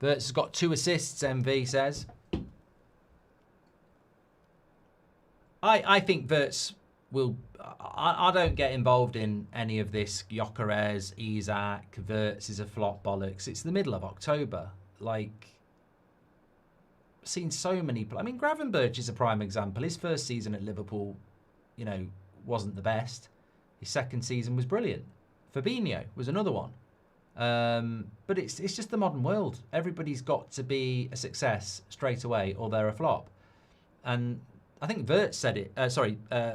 Verts has got 2 assists, MV says. I think Verts will... I don't get involved in any of this Gyökeres, Isak, Verts is a flop bollocks. It's the middle of October. Like, I've seen so many... I mean, Gravenberch is a prime example. His first season at Liverpool, you know, wasn't the best. His second season was brilliant. Fabinho was another one. But it's just the modern world. Everybody's got to be a success straight away or they're a flop. And I think Vert said it,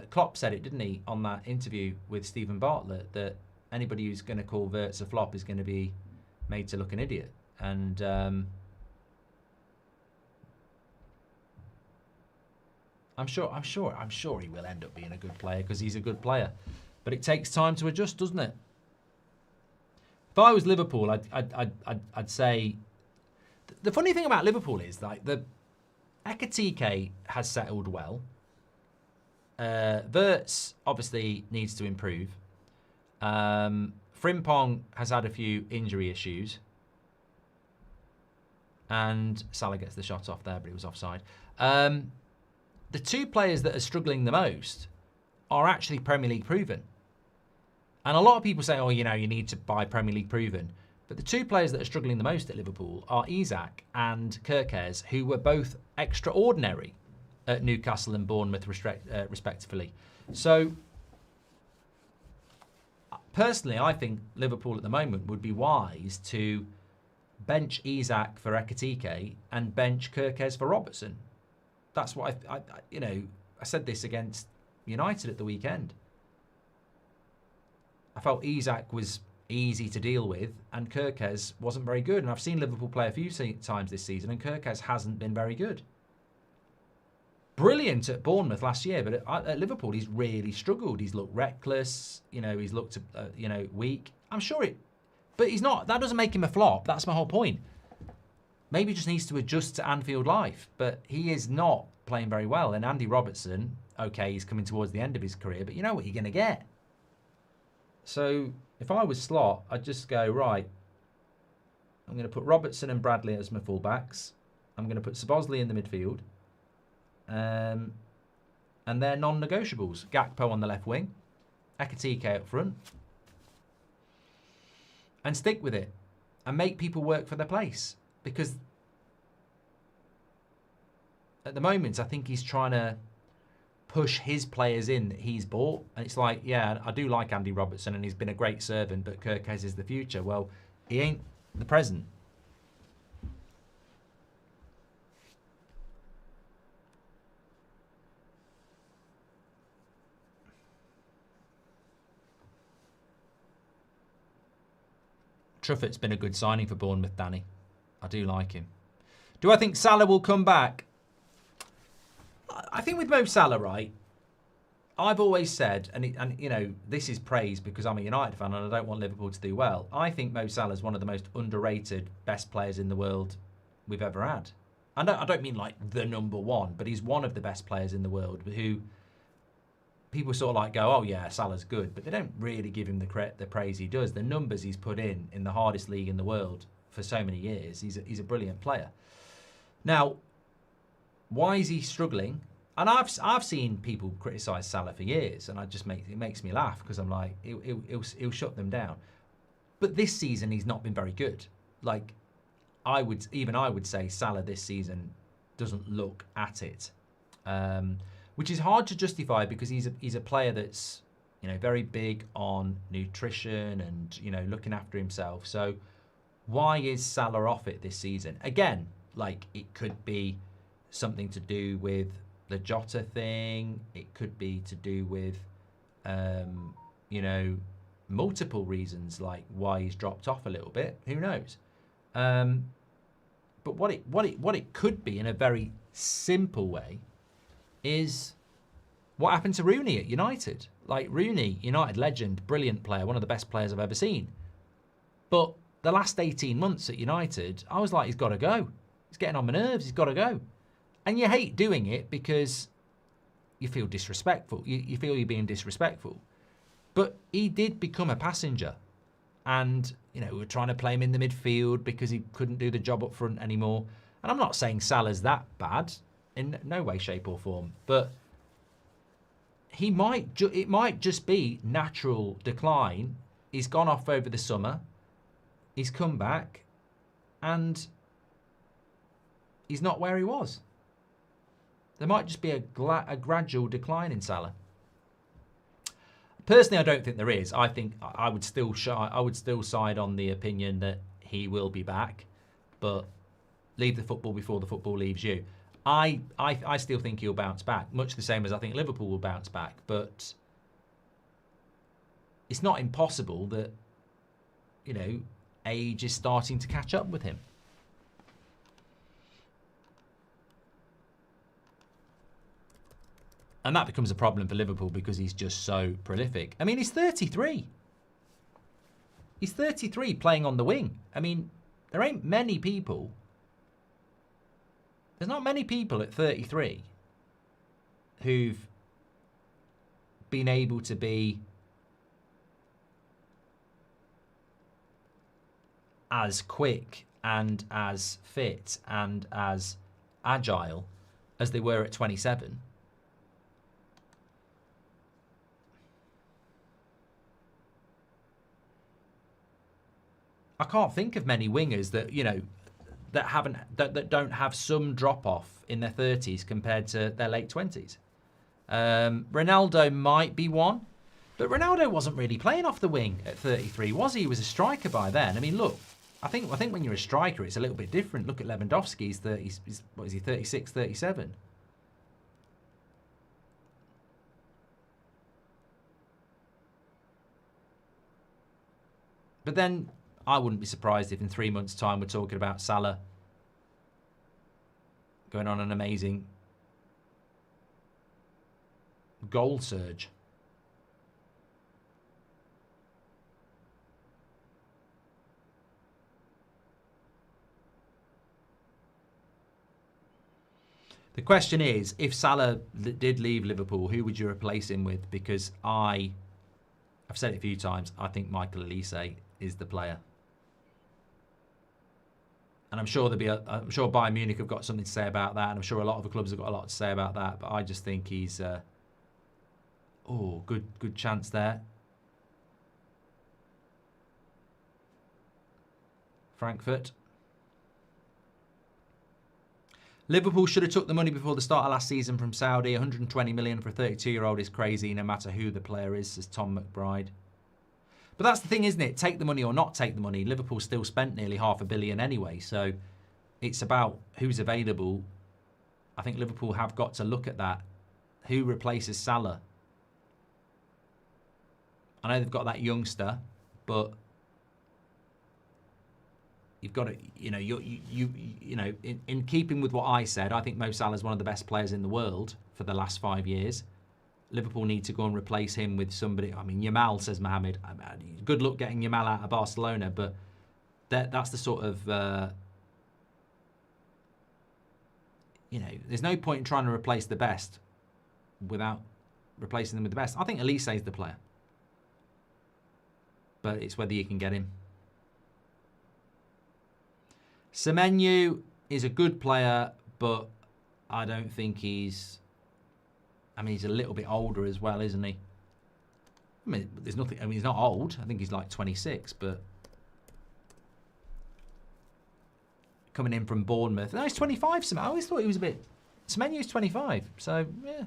Klopp said it, didn't he, on that interview with Stephen Bartlett, that anybody who's going to call Verts a flop is going to be made to look an idiot. And I'm sure he will end up being a good player because he's a good player. But it takes time to adjust, doesn't it? If I was Liverpool, I'd say the funny thing about Liverpool is like the Ekitike has settled well. Verts obviously needs to improve. Frimpong has had a few injury issues. And Salah gets the shot off there, but he was offside. The 2 players that are struggling the most are actually Premier League proven. And a lot of people say, oh, you know, you need to buy Premier League proven. But the 2 players that are struggling the most at Liverpool are Isak and Kirkes, who were both extraordinary at Newcastle and Bournemouth, respectively. So, personally, I think Liverpool at the moment would be wise to bench Isak for Ekitike and bench Kirkes for Robertson. That's what I said this against United at the weekend. I felt Isak was easy to deal with and Kirkes wasn't very good. And I've seen Liverpool play a few times this season and Kirkes hasn't been very good. Brilliant at Bournemouth last year, but at Liverpool he's really struggled. He's looked reckless, you know, he's looked weak. I'm sure but he's not. That doesn't make him a flop. That's my whole point. Maybe he just needs to adjust to Anfield life, but he is not playing very well. And Andy Robertson, okay, he's coming towards the end of his career, but you know what you're going to get. So if I was Slot, I'd just go, right, I'm going to put Robertson and Bradley as my fullbacks. I'm going to put Szoboszlai in the midfield. And they're non-negotiables. Gakpo on the left wing. Ekitike up front. And stick with it. And make people work for their place. Because at the moment, I think he's trying to push his players in that he's bought. And it's like, yeah, I do like Andy Robertson and he's been a great servant, but Kirkes is the future. Well, he ain't the present. Truffaut's been a good signing for Bournemouth, Danny. I do like him. Do I think Salah will come back? I think with Mo Salah, right, I've always said, and you know, this is praise because I'm a United fan and I don't want Liverpool to do well. I think Mo Salah is one of the most underrated, best players in the world we've ever had. I don't mean like the number one, but he's one of the best players in the world who people sort of like go, oh yeah, Salah's good, but they don't really give him the praise he does. The numbers he's put in the hardest league in the world for so many years, he's a brilliant player. Now, why is he struggling? And I've seen people criticise Salah for years, and it makes me laugh because I'm like, he'll shut them down. But this season he's not been very good. Like I would say Salah this season doesn't look at it, which is hard to justify because he's a player that's, you know, very big on nutrition and, you know, looking after himself. So why is Salah off it this season? Again, like it could be something to do with the Jota thing. It could be to do with, you know, multiple reasons like why he's dropped off a little bit. Who knows? But what it could be in a very simple way is what happened to Rooney at United. Like Rooney, United legend, brilliant player, one of the best players I've ever seen. But the last 18 months at United, I was like, he's got to go. He's getting on my nerves. He's got to go. And you hate doing it because you feel disrespectful. You feel you're being disrespectful. But he did become a passenger. And, you know, we were trying to play him in the midfield because he couldn't do the job up front anymore. And I'm not saying Salah's that bad in no way, shape or form. But it might just be natural decline. He's gone off over the summer. He's come back. And he's not where he was. There might just be a gradual decline in Salah. Personally, I don't think there is. I think I would still side on the opinion that he will be back, but leave the football before the football leaves you. I still think he'll bounce back, much the same as I think Liverpool will bounce back. But it's not impossible that, you know, age is starting to catch up with him. And that becomes a problem for Liverpool because he's just so prolific. I mean, he's 33. He's 33 playing on the wing. I mean, there ain't many people. There's not many people at 33 who've been able to be as quick and as fit and as agile as they were at 27. I can't think of many wingers that, you know, that don't have some drop off in their 30s compared to their late 20s. Ronaldo might be one, but Ronaldo wasn't really playing off the wing at 33, was he? He was a striker by then. I mean, look, I think when you're a striker, it's a little bit different. Look at Lewandowski. He's what is he, 36, 37? But then I wouldn't be surprised if in 3 months' time we're talking about Salah going on an amazing goal surge. The question is, if Salah did leave Liverpool, who would you replace him with? Because I've said it a few times, I think Michael Olise is the player. And I'm sure I'm sure Bayern Munich have got something to say about that, and I'm sure a lot of the clubs have got a lot to say about that. But I just think he's, good chance there. Frankfurt. Liverpool should have took the money before the start of last season from Saudi. 120 million for a 32-year-old is crazy, no matter who the player is, says Tom McBride. But that's the thing, isn't it? Take the money or not take the money. Liverpool still spent nearly $500 million anyway. So it's about who's available. I think Liverpool have got to look at that. Who replaces Salah? I know they've got that youngster, but you've got to, you know, in keeping with what I said, I think Mo Salah is one of the best players in the world for the last 5 years. Liverpool need to go and replace him with somebody. I mean, Yamal, says Mohammed. Good luck getting Yamal out of Barcelona, but that's the sort of, there's no point in trying to replace the best without replacing them with the best. I think Elise is the player, but it's whether you can get him. Semenyo is a good player, but I don't think he's a little bit older as well, isn't he? I mean, he's not old. I think he's like 26, but coming in from Bournemouth. No, he's 25. I always thought he was a bit... Semenyo's 25, so, yeah.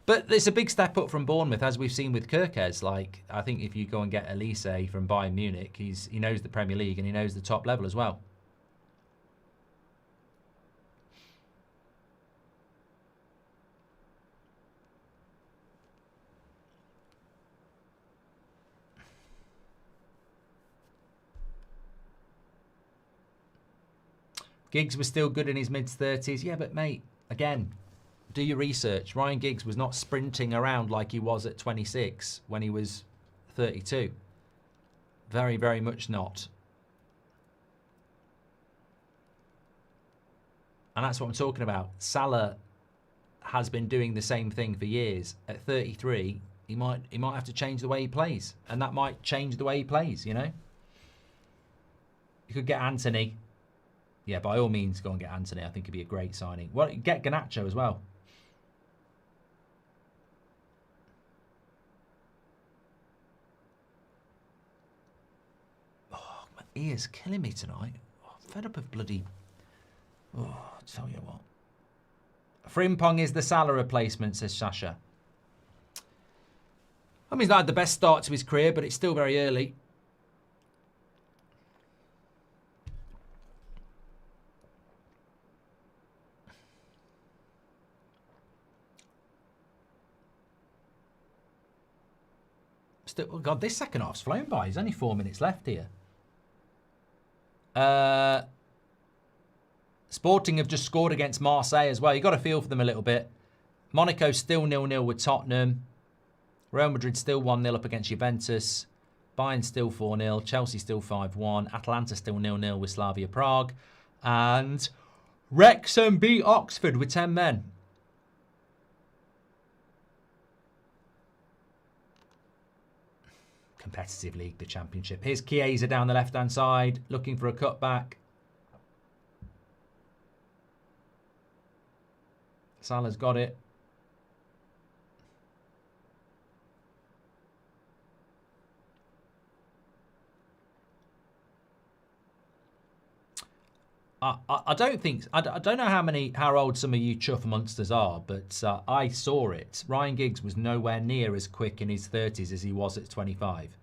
But it's a big step up from Bournemouth, as we've seen with Kirkes. Like, I think if you go and get Elise from Bayern Munich, he knows the Premier League and he knows the top level as well. Giggs was still good in his mid-30s. Yeah, but mate, again, do your research. Ryan Giggs was not sprinting around like he was at 26 when he was 32. Very, very much not. And that's what I'm talking about. Salah has been doing the same thing for years. At 33, he might have to change the way he plays. And that might change the way he plays, You could get Anthony. Yeah, by all means, go and get Anthony. I think it'd be a great signing. Well, get Garnacho as well. Oh, my ear's killing me tonight. Oh, I'm fed up of bloody... Oh, I'll tell you what. Frimpong is the Salah replacement, says Sasha. I mean, he's not had the best start to his career, but it's still very early. Oh God, this second half's flown by. There's only 4 minutes left here. Sporting have just scored against Marseille as well. You've got to feel for them a little bit. Monaco still 0-0 with Tottenham. Real Madrid still 1-0 up against Juventus. Bayern still 4-0. Chelsea still 5-1. Atalanta still 0-0 with Slavia Prague. And Wrexham beat Oxford with 10 men. Competitive league, the Championship. Here's Chiesa down the left-hand side, looking for a cutback. Salah's got it. I don't know how old some of you chuff monsters are, but I saw it. Ryan Giggs was nowhere near as quick in his 30s as he was at 25.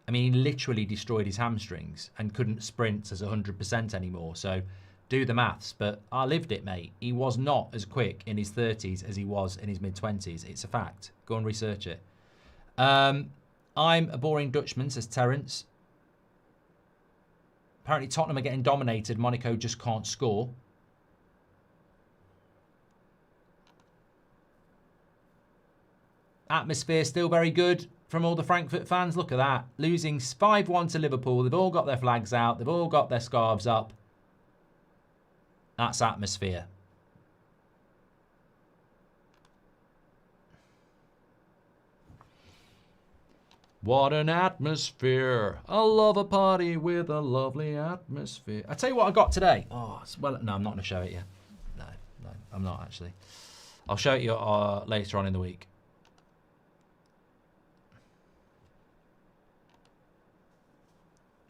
I mean, he literally destroyed his hamstrings and couldn't sprint as 100% anymore. So do the maths, but I lived it, mate. He was not as quick in his 30s as he was in his mid-20s. It's a fact. Go and research it. I'm a boring Dutchman, says Terence. Apparently Tottenham are getting dominated. Monaco just can't score. Atmosphere still very good from all the Frankfurt fans. Look at that. Losing 5-1 to Liverpool. They've all got their flags out. They've all got their scarves up. That's atmosphere. What an atmosphere. I love a party with a lovely atmosphere. I tell you what I got today. Oh, well, no, I'm not going to show it you. No, I'm not actually. I'll show it you later on in the week.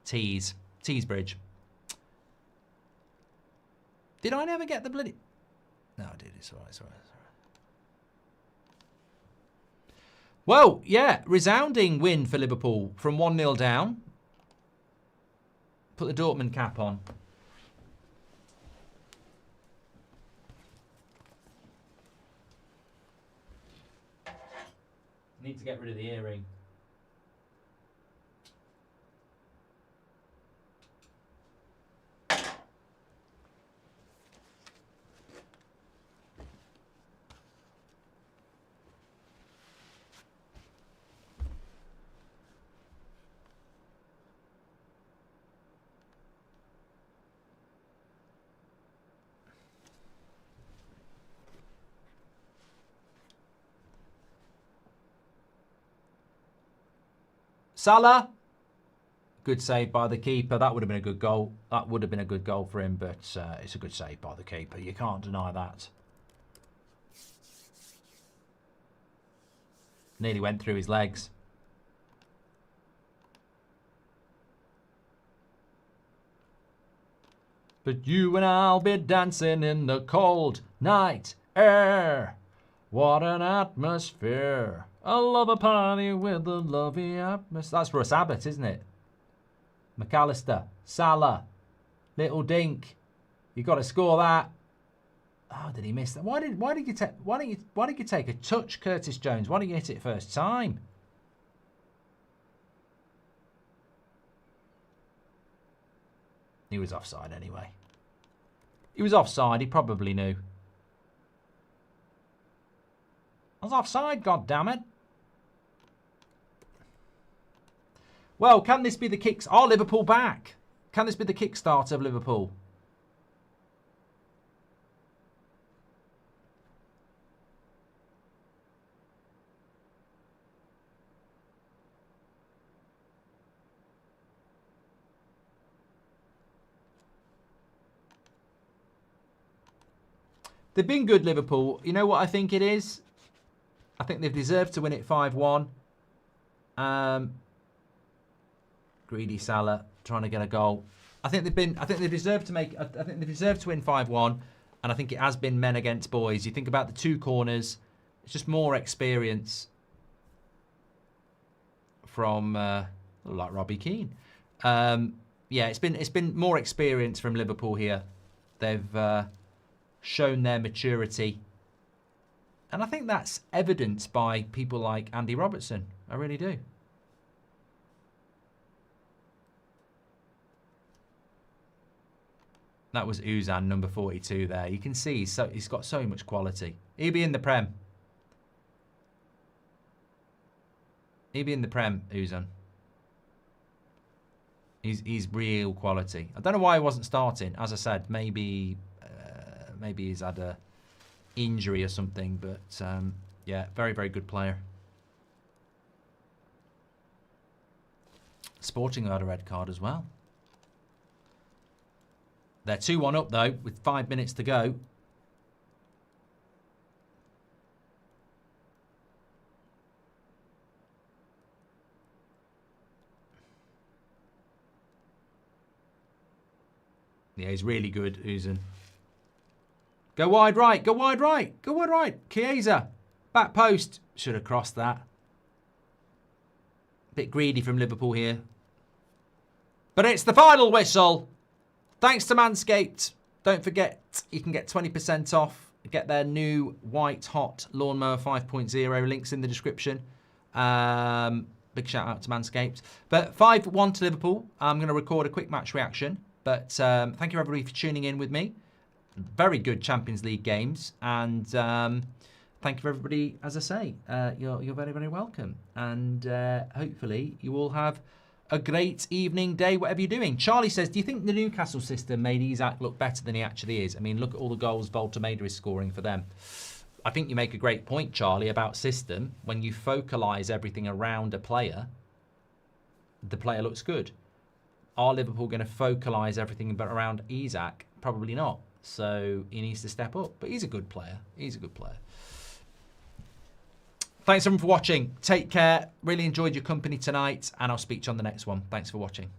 Teesbridge. Did I never get the bloody... No, I did. It's all right, it's all right. Well, yeah, resounding win for Liverpool from 1-0 down. Put the Dortmund cap on. Need to get rid of the earring. Salah. Good save by the keeper. That would have been a good goal. That would have been a good goal for him, but it's a good save by the keeper. You can't deny that. Nearly went through his legs. But you and I'll be dancing in the cold night air. What an atmosphere. I love a party with a lovely atmosphere. That's for a Sabbath, isn't it? McAllister, Salah, Little Dink. You got to score that. Oh, did he miss that? Why did you take a touch, Curtis Jones? Why didn't you hit it first time? He was offside anyway. He was offside. He probably knew. I was offside, goddammit. Well, can this be the kicks? Are Liverpool back? Can this be the kickstart of Liverpool? They've been good, Liverpool. You know what I think it is? I think they've deserved to win it 5-1. Greedy Salah trying to get a goal. I think they deserve to make. I think they deserve to win 5-1, and I think it has been men against boys. You think about the two corners. It's just more experience from like Robbie Keane. Yeah, it's been more experience from Liverpool here. They've shown their maturity, and I think that's evidenced by people like Andy Robertson. I really do. That was Uzan, number 42 there. You can see he's got so much quality. He'll be in the Prem. He'll be in the Prem, Uzan. He's real quality. I don't know why he wasn't starting. As I said, maybe he's had a injury or something. But yeah, very, very good player. Sporting had a red card as well. They're 2-1 up, though, with 5 minutes to go. Yeah, he's really good, Uzan. Go wide right, go wide right, go wide right. Chiesa, back post. Should have crossed that. Bit greedy from Liverpool here. But it's the final whistle. Thanks to Manscaped. Don't forget, you can get 20% off. Get their new white hot lawnmower 5.0. Links in the description. Big shout out to Manscaped. But 5-1 to Liverpool. I'm going to record a quick match reaction. But thank you everybody for tuning in with me. Very good Champions League games. And thank you everybody, as I say. You're very, very welcome. And hopefully you all have a great evening, day, whatever you're doing. Charlie says, do you think the Newcastle system made Isak look better than he actually is? I mean, look at all the goals Voltemada is scoring for them. I think you make a great point, Charlie, about system. When you focalise everything around a player, the player looks good. Are Liverpool going to focalise everything around Isak? Probably not. So he needs to step up. But he's a good player. He's a good player. Thanks everyone for watching. Take care. Really enjoyed your company tonight, and I'll speak to you on the next one. Thanks for watching.